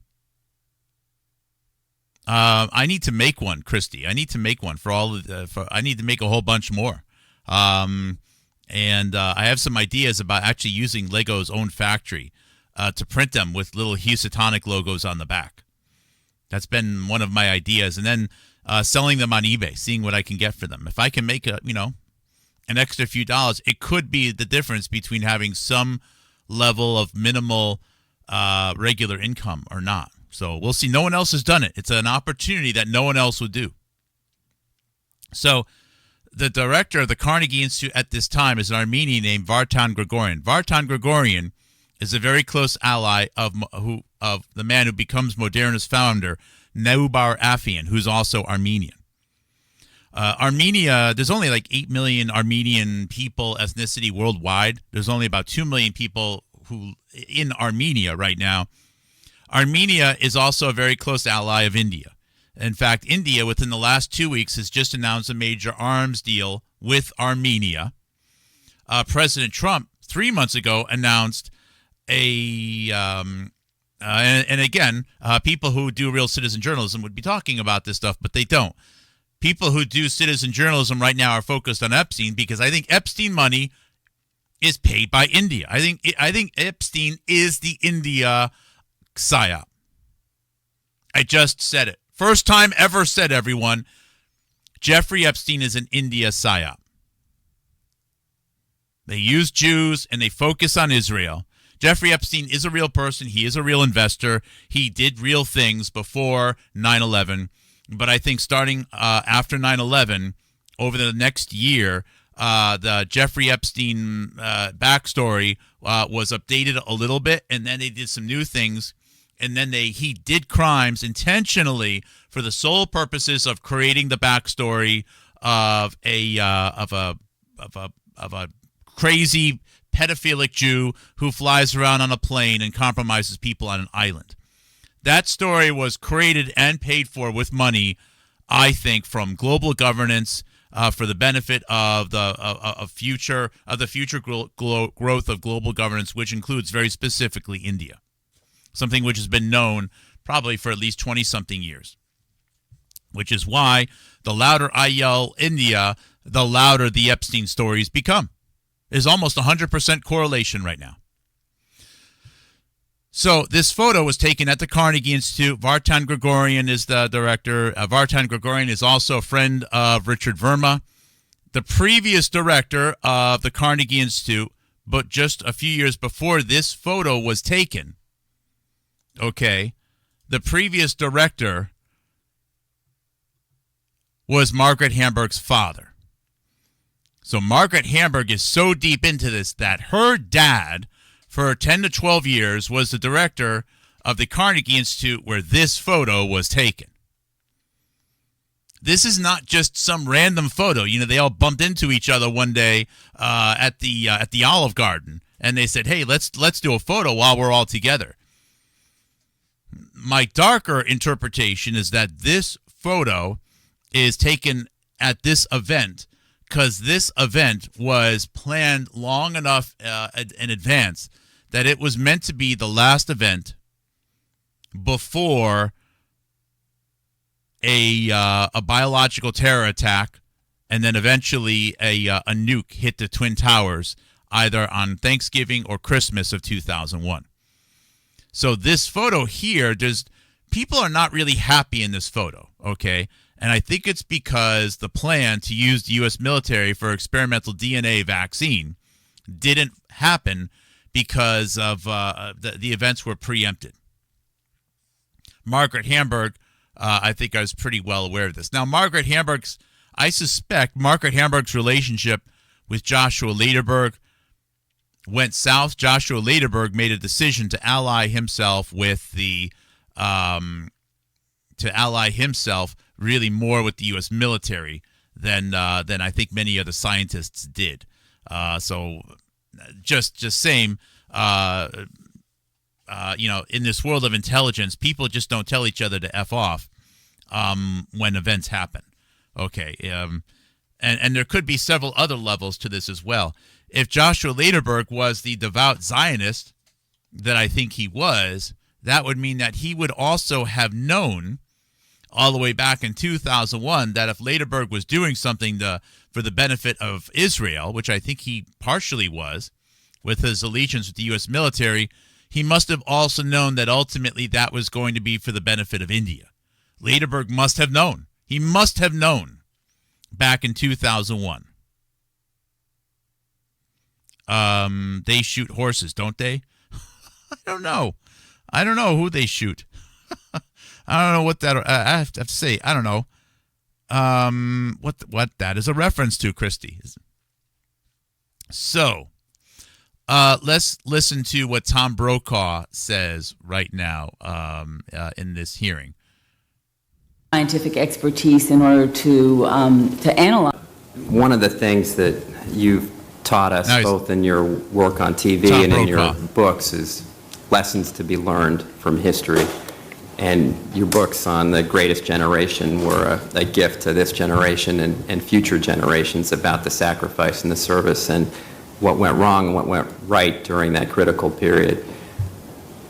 I need to make one, Christy. I need to make one for all of I need to make a whole bunch more. And I have some ideas about actually using Lego's own factory to print them with little Housatonic logos on the back. That's been one of my ideas. And then selling them on eBay, seeing what I can get for them. If I can make an extra few dollars, it could be the difference between having some level of minimal regular income or not. So we'll see. No one else has done it. It's an opportunity that no one else would do. So the director of the Carnegie Institute at this time is an Armenian named Vartan Gregorian. Vartan Gregorian is a very close ally of the man who becomes Moderna's founder, Naubar Afeyan, who's also Armenian. Armenia, there's only like 8 million Armenian people, ethnicity worldwide. There's only about 2 million people who in Armenia right now. Armenia is also a very close ally of India. In fact, India, within the last 2 weeks, has just announced a major arms deal with Armenia. President Trump, 3 months ago, announced and again, people who do real citizen journalism would be talking about this stuff, but they don't. People who do citizen journalism right now are focused on Epstein because I think Epstein money is paid by India. I think Epstein is the India psyop. I just said it. First time ever said, everyone. Jeffrey Epstein is an India psyop. They use Jews and they focus on Israel. Jeffrey Epstein is a real person. He is a real investor. He did real things before 9/11. But I think starting after 9/11, over the next year, the Jeffrey Epstein backstory was updated a little bit, and then they did some new things, and then he did crimes intentionally for the sole purposes of creating the backstory of a crazy pedophilic Jew who flies around on a plane and compromises people on an island. That story was created and paid for with money, I think, from global governance for the benefit of the future growth of global governance, which includes very specifically India, something which has been known probably for at least 20-something years, which is why the louder I yell India, the louder the Epstein stories become. There's almost 100% correlation right now. So this photo was taken at the Carnegie Institute. Vartan Gregorian is the director. Vartan Gregorian is also a friend of Richard Verma, the previous director of the Carnegie Institute, but just a few years before this photo was taken. Okay, the previous director was Margaret Hamburg's father. So Margaret Hamburg is so deep into this that her dad, for 10 to 12 years, was the director of the Carnegie Institute where this photo was taken. This is not just some random photo. You know, they all bumped into each other one day at the Olive Garden, and they said, "Hey, let's do a photo while we're all together." My darker interpretation is that this photo is taken at this event because this event was planned long enough in advance that it was meant to be the last event before a biological terror attack, and then eventually a nuke hit the Twin Towers either on Thanksgiving or Christmas of 2001. So this photo here, people are not really happy in this photo, okay? And I think it's because the plan to use the U.S. military for experimental DNA vaccine didn't happen because of the events were preempted. Margaret Hamburg, I think I was pretty well aware of this. Now, I suspect Margaret Hamburg's relationship with Joshua Lederberg went south. Joshua Lederberg made a decision to ally himself with really more with the U.S. military than I think many other scientists did. So just same, in this world of intelligence, people just don't tell each other to F off when events happen. Okay, and there could be several other levels to this as well. If Joshua Lederberg was the devout Zionist that I think he was, that would mean that he would also have known all the way back in 2001 that if Lederberg was doing something for the benefit of Israel, which I think he partially was, with his allegiance with the U.S. military, he must have also known that ultimately that was going to be for the benefit of India. Lederberg must have known. He must have known back in 2001. they shoot horses, don't they? I don't know. I don't know who they shoot. I don't know what that. I have to say, I don't know. What that is a reference to, Christy. So, let's listen to what Tom Brokaw says right now in this hearing. Scientific expertise in order to analyze. One of the things that you've taught us, both in your work on TV and in your books, is lessons to be learned from history. And your books on the greatest generation were a gift to this generation and future generations about the sacrifice and the service and what went wrong and what went right during that critical period.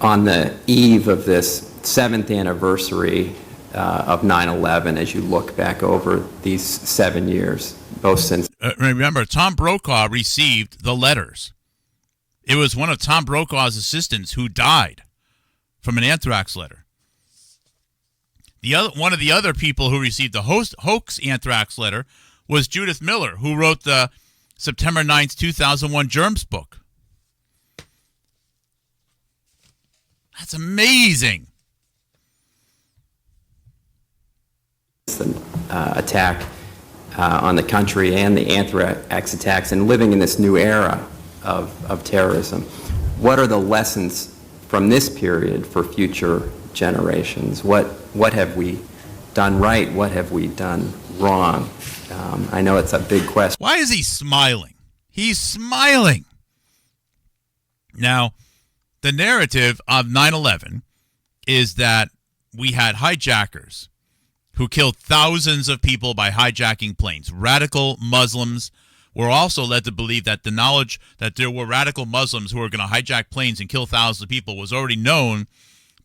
On the eve of this 7th anniversary of 9/11, as you look back over these 7 years, both since... Remember, Tom Brokaw received the letters. It was one of Tom Brokaw's assistants who died from an anthrax letter. One of the other people who received the hoax anthrax letter was Judith Miller, who wrote the September 9th, 2001 Germs book. That's amazing. Attack on the country and the anthrax attacks, and living in this new era of terrorism. What are the lessons from this period for future generations? What have we done right? What have we done wrong? I know it's a big question. Why is he smiling? He's smiling. Now, the narrative of 9/11 is that we had hijackers who killed thousands of people by hijacking planes. Radical Muslims were also led to believe that the knowledge that there were radical Muslims who were going to hijack planes and kill thousands of people was already known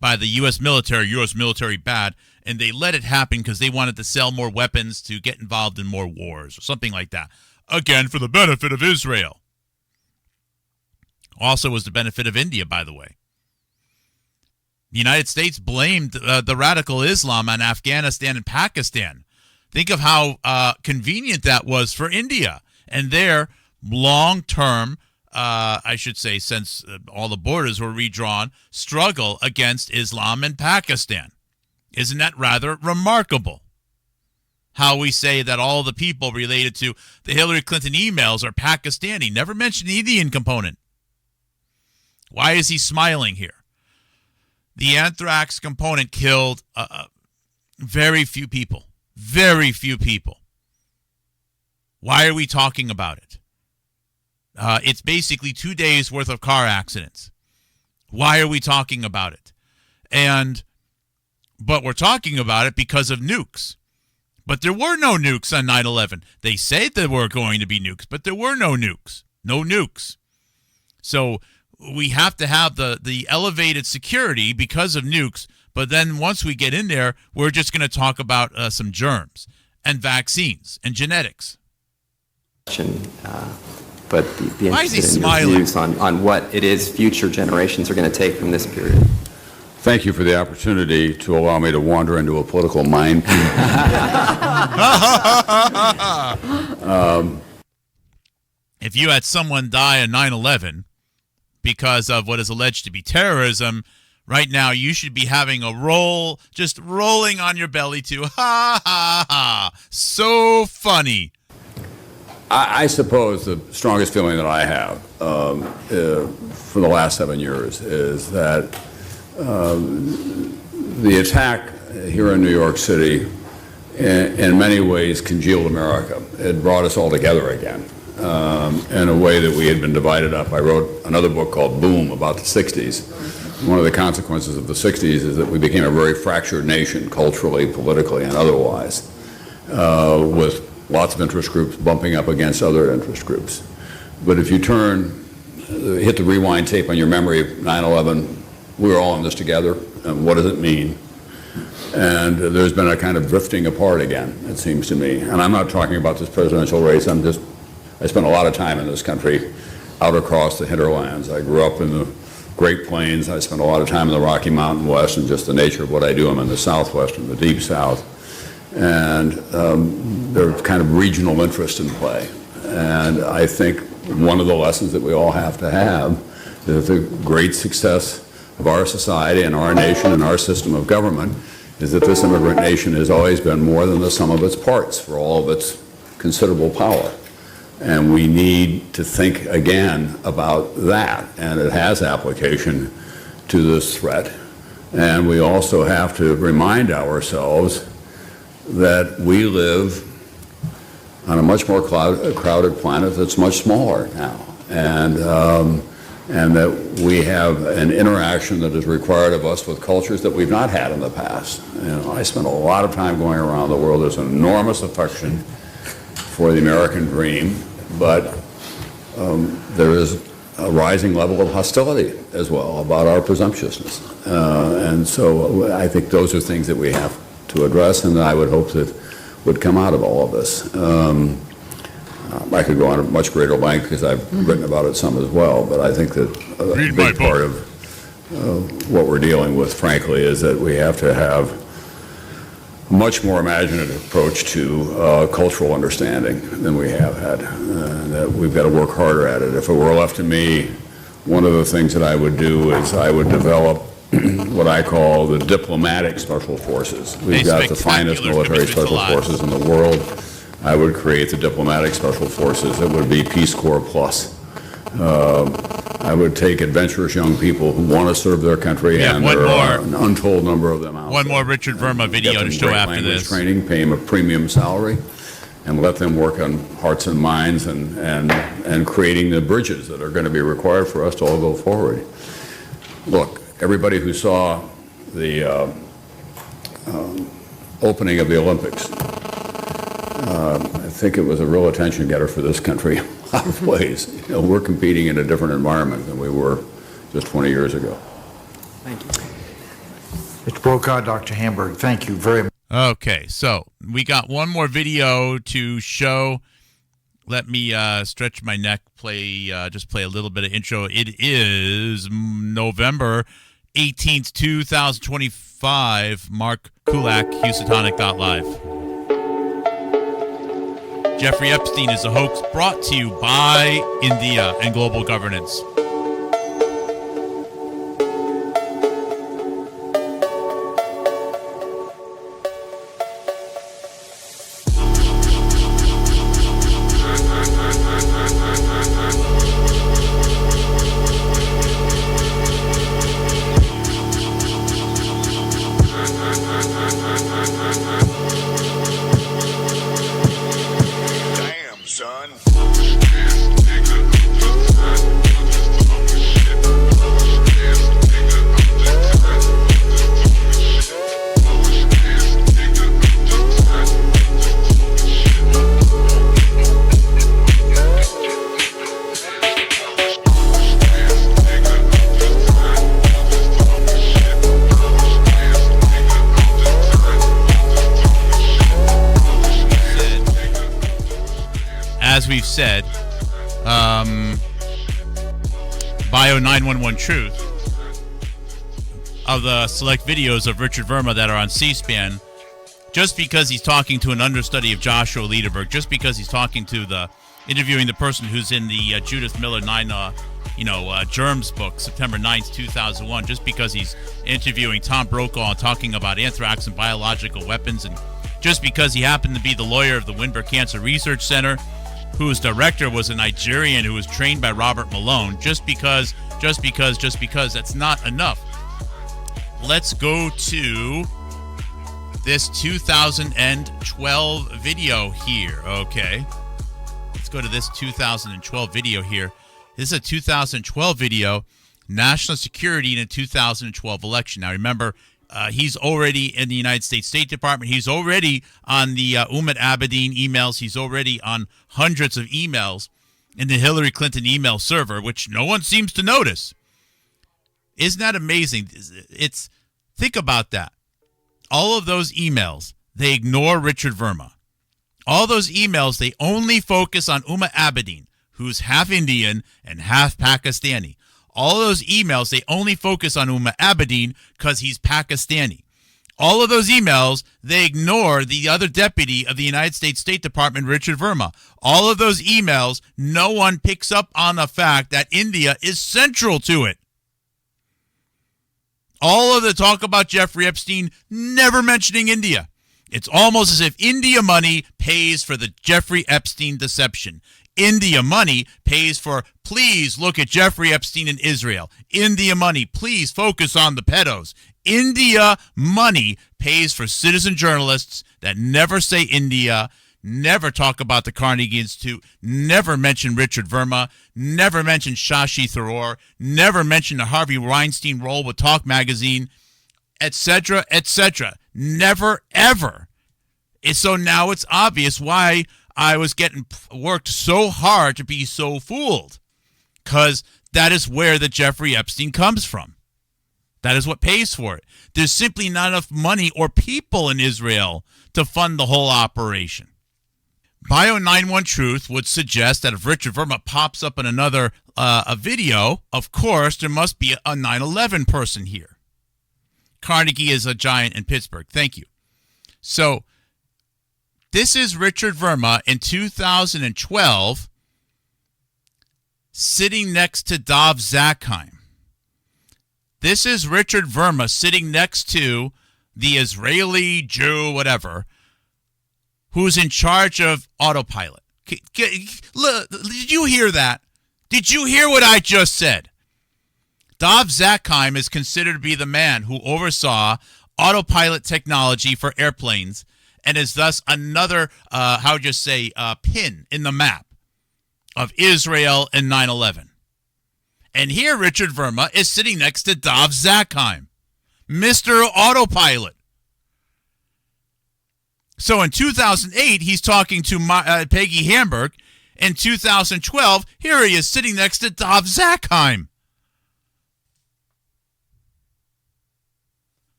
by the U.S. military bad, and they let it happen because they wanted to sell more weapons to get involved in more wars or something like that. Again, for the benefit of Israel. Also was the benefit of India, by the way. The United States blamed the radical Islam on Afghanistan and Pakistan. Think of how convenient that was for India and their long-term, I should say, since all the borders were redrawn, struggle against Islam and Pakistan. Isn't that rather remarkable? How we say that all the people related to the Hillary Clinton emails are Pakistani. Never mentioned the Indian component. Why is he smiling here? The anthrax component killed very few people. Very few people. Why are we talking about it? It's basically 2 days worth of car accidents. Why are we talking about it? But we're talking about it because of nukes. But there were no nukes on 9/11. They said there were going to be nukes, but there were no nukes. No nukes. So we have to have the elevated security because of nukes. But then once we get in there, we're just going to talk about some germs and vaccines and genetics. But the Why is he interested in your smiling? views on what it is future generations are going to take from this period. Thank you for the opportunity to allow me to wander into a political minefield. If you had someone die on 9/11 because of what is alleged to be terrorism, right now you should be having a roll, just rolling on your belly too. Ha, ha, ha. So funny. I suppose the strongest feeling that I have for the last 7 years is that the attack here in New York City in many ways congealed America. It brought us all together again in a way that we had been divided up. I wrote another book called Boom about the 60s. One of the consequences of the 60s is that we became a very fractured nation culturally, politically, and otherwise, with lots of interest groups bumping up against other interest groups. But if you hit the rewind tape on your memory of 9/11, we were all in this together, and what does it mean? And there's been a kind of drifting apart again, it seems to me. And I'm not talking about this presidential race. I spent a lot of time in this country, out across the hinterlands. I grew up in the Great Plains. I spent a lot of time in the Rocky Mountain West, and just the nature of what I do, I'm in the Southwest and the Deep South. And there's kind of regional interest in play. And I think one of the lessons that we all have to have is that the great success of our society and our nation and our system of government is that this immigrant nation has always been more than the sum of its parts for all of its considerable power. And we need to think again about that, and it has application to this threat. And we also have to remind ourselves that we live on a much more crowded planet that's much smaller now, and that we have an interaction that is required of us with cultures that we've not had in the past. I spent a lot of time going around the world. There's an enormous affection for the American dream, but there is a rising level of hostility as well about our presumptuousness. And so I think those are things that we have to address, and that I would hope that would come out of all of this. I could go on at much greater length because I've written about it some as well, but I think that a big part of what we're dealing with, frankly, is that we have to have a much more imaginative approach to cultural understanding than we have had, that we've got to work harder at it. If it were left to me, one of the things that I would do is I would develop what I call the diplomatic special forces. We've got the finest military special forces in the world. I would create the diplomatic special forces that would be Peace Corps plus. I would take adventurous young people who want to serve their country, and there are an untold number of them out there. One more Richard Verma video to show after this. Training, pay them a premium salary, and let them work on hearts and minds and creating the bridges that are going to be required for us to all go forward. Look, everybody who saw the opening of the Olympics, I think it was a real attention getter for this country in a lot of ways. We're competing in a different environment than we were just 20 years ago. Thank you. Mr. Brokaw, Dr. Hamburg, thank you very much. Okay, so we got one more video to show. Let me stretch my neck, just play a little bit of intro. It is November 18th, 2025. Mark Kulak, Houstonic.live. Jeffrey Epstein is a hoax brought to you by India and global governance. As we've said, Bio 911 Truth, of the select videos of Richard Verma that are on C-SPAN, just because he's talking to an understudy of Joshua Lederberg, just because he's interviewing the person who's in the Judith Miller Germs book, September 9th, 2001, just because he's interviewing Tom Brokaw and talking about anthrax and biological weapons, and just because he happened to be the lawyer of the Winburn Cancer Research Center, whose director was a Nigerian who was trained by Robert Malone, just because, that's not enough. Let's go to this 2012 video here, okay? Let's go to this 2012 video here. This is a 2012 video, national security in a 2012 election. Now, remember, he's already in the United States State Department. He's already on the Umar Abedin emails. He's already on hundreds of emails in the Hillary Clinton email server, which no one seems to notice. Isn't that amazing? Think about that. All of those emails, they ignore Richard Verma. All those emails, they only focus on Umar Abedin, who's half Indian and half Pakistani. All those emails, they only focus on Umar Abedin because he's Pakistani. All of those emails, they ignore the other deputy of the United States State Department, Richard Verma. All of those emails, no one picks up on the fact that India is central to it. All of the talk about Jeffrey Epstein, never mentioning India. It's almost as if India money pays for the Jeffrey Epstein deception. India money pays for, please look at Jeffrey Epstein in Israel. India money, please focus on the pedos. India money pays for citizen journalists that never say India, never talk about the Carnegie Institute, never mention Richard Verma, never mention Shashi Tharoor, never mention the Harvey Weinstein role with Talk Magazine, etc., etc. Never, ever. So now it's obvious why I was getting worked so hard to be so fooled, because that is where the Jeffrey Epstein comes from. That is what pays for it. There's simply not enough money or people in Israel to fund the whole operation. Bio 91 Truth would suggest that if Richard Verma pops up in another a video, of course, there must be a 9/11 person here. Carnegie is a giant in Pittsburgh. Thank you. So this is Richard Verma in 2012 sitting next to Dov Zakheim. This is Richard Verma sitting next to the Israeli Jew, whatever, who's in charge of autopilot. Did you hear that? Did you hear what I just said? Dov Zakheim is considered to be the man who oversaw autopilot technology for airplanes and is thus another, pin in the map of Israel and 9/11. And here Richard Verma is sitting next to Dov Zakheim, Mr. Autopilot. So in 2008, he's talking to Peggy Hamburg. In 2012, here he is sitting next to Dov Zakheim.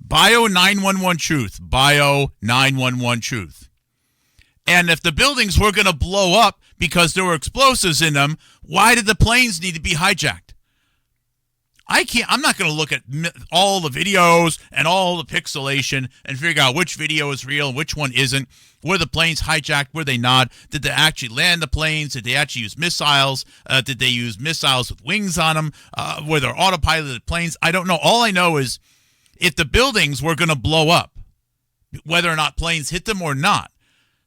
Bio 911 Truth. Bio 911 Truth. And if the buildings were going to blow up because there were explosives in them, why did the planes need to be hijacked? I'm not going to look at all the videos and all the pixelation and figure out which video is real and which one isn't. Were the planes hijacked? Were they not? Did they actually land the planes? Did they actually use missiles? Did they use missiles with wings on them? Were there autopiloted planes? I don't know. All I know is if the buildings were going to blow up, whether or not planes hit them or not,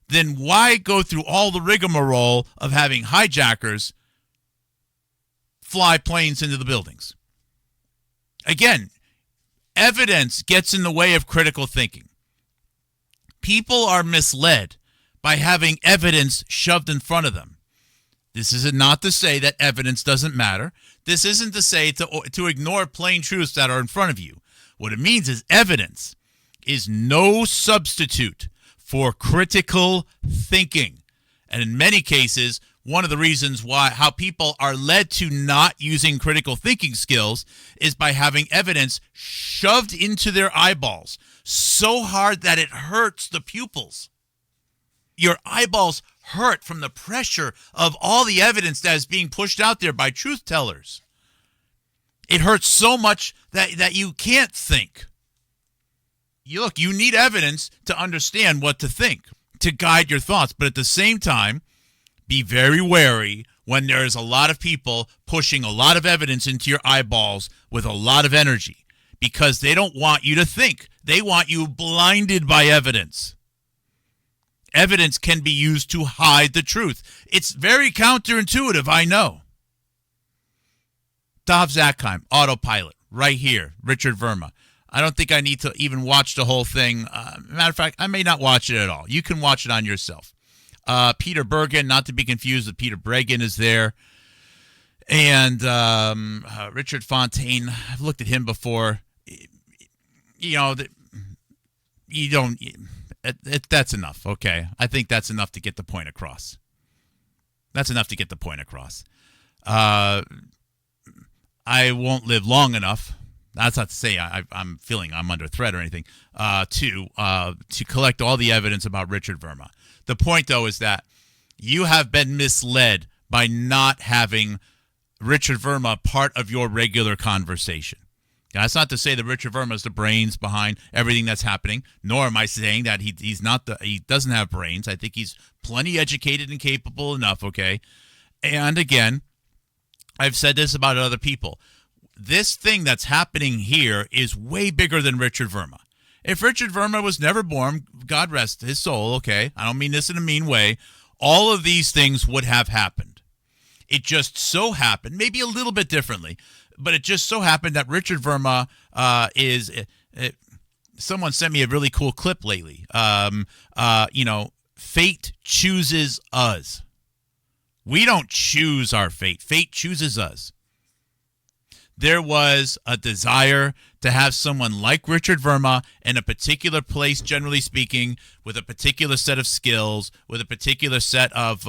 then why go through all the rigmarole of having hijackers fly planes into the buildings? Again, evidence gets in the way of critical thinking. People are misled by having evidence shoved in front of them. This is not to say that evidence doesn't matter. This isn't to say to ignore plain truths that are in front of you. What it means is evidence is no substitute for critical thinking. And in many cases, one of the reasons how people are led to not using critical thinking skills is by having evidence shoved into their eyeballs so hard that it hurts the pupils. Your eyeballs hurt from the pressure of all the evidence that is being pushed out there by truth tellers. It hurts so much that you can't think. You need evidence to understand what to think, to guide your thoughts. But at the same time, be very wary when there is a lot of people pushing a lot of evidence into your eyeballs with a lot of energy, because they don't want you to think. They want you blinded by evidence. Evidence can be used to hide the truth. It's very counterintuitive, I know. Dov Zakheim, autopilot, right here, Richard Verma. I don't think I need to even watch the whole thing. Matter of fact, I may not watch it at all. You can watch it on yourself. Peter Bergen, not to be confused with Peter Bregan, is there. And Richard Fontaine, I've looked at him before. That's enough, okay? I think that's enough to get the point across. That's enough to get the point across. I won't live long enough. That's not to say I'm feeling I'm under threat or anything, to collect all the evidence about Richard Verma. The point, though, is that you have been misled by not having Richard Verma part of your regular conversation. Now, that's not to say that Richard Verma is the brains behind everything that's happening, nor am I saying that he doesn't have brains. I think he's plenty educated and capable enough, okay? And again, I've said this about other people. This thing that's happening here is way bigger than Richard Verma. If Richard Verma was never born, God rest his soul, okay? I don't mean this in a mean way. All of these things would have happened. It just so happened, maybe a little bit differently, but it just so happened that Richard Verma someone sent me a really cool clip lately. Fate chooses us. We don't choose our fate. Fate chooses us. There was a desire to have someone like Richard Verma in a particular place, generally speaking, with a particular set of skills, with a particular set of,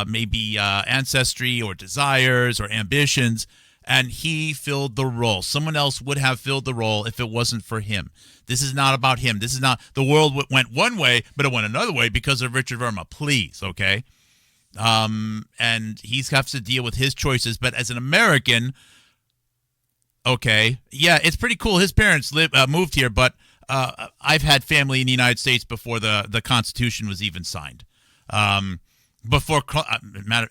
maybe ancestry or desires or ambitions, and he filled the role. Someone else would have filled the role if it wasn't for him. This is not about him. This is not, the world went one way, but it went another way because of Richard Verma. Please, okay? And he has to deal with his choices. But as an American, okay, yeah, it's pretty cool. His parents moved here, but I've had family in the United States before the Constitution was even signed. Before,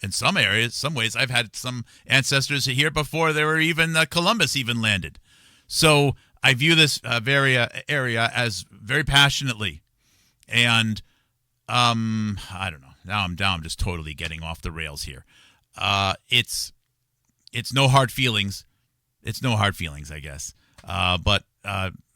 in some areas, some ways, I've had some ancestors here before there were even Columbus even landed. So I view this area as very passionately, and I don't know. Now I'm just totally getting off the rails here. It's no hard feelings. It's no hard feelings, I guess. But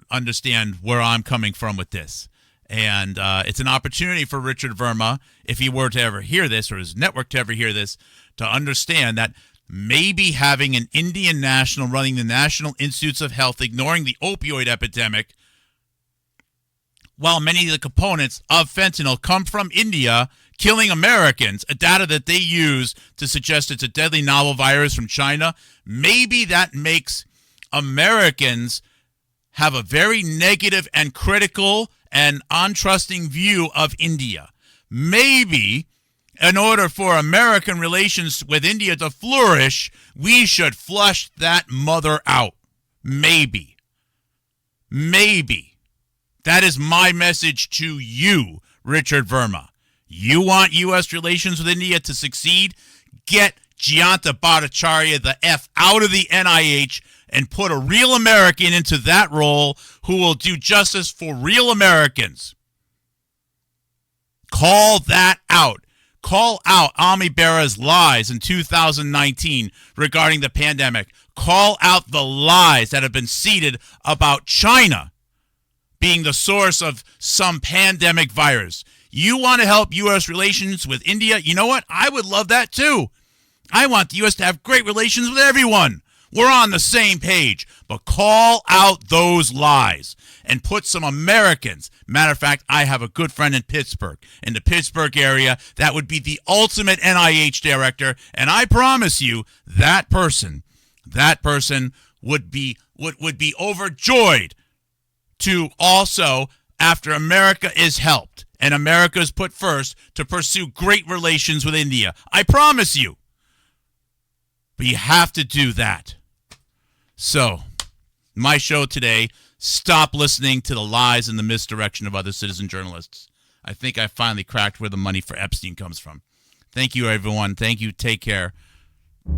understand where I'm coming from with this. And it's an opportunity for Richard Verma, if he were to ever hear this, or his network to ever hear this, to understand that maybe having an Indian national running the National Institutes of Health, ignoring the opioid epidemic, while many of the components of fentanyl come from India, killing Americans, a data that they use to suggest it's a deadly novel virus from China, maybe that makes Americans have a very negative and critical and untrusting view of India. Maybe in order for American relations with India to flourish, we should flush that mother out. Maybe. Maybe. That is my message to you, Richard Verma. You want U.S. relations with India to succeed? Get Jayanta Bhattacharya the F out of the NIH and put a real American into that role who will do justice for real Americans. Call that out. Call out Ami Bera's lies in 2019 regarding the pandemic. Call out the lies that have been seeded about China being the source of some pandemic virus. You want to help U.S. relations with India? You know what? I would love that too. I want the U.S. to have great relations with everyone. We're on the same page. But call out those lies and put some Americans. Matter of fact, I have a good friend in Pittsburgh. In the Pittsburgh area, that would be the ultimate NIH director. And I promise you, that person would be overjoyed to also, after America is helped and America is put first, to pursue great relations with India. I promise you. But you have to do that. So, my show today, stop listening to the lies and the misdirection of other citizen journalists. I think I finally cracked where the money for Epstein comes from. Thank you, everyone. Thank you. Take care.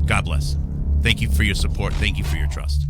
God bless. Thank you for your support. Thank you for your trust.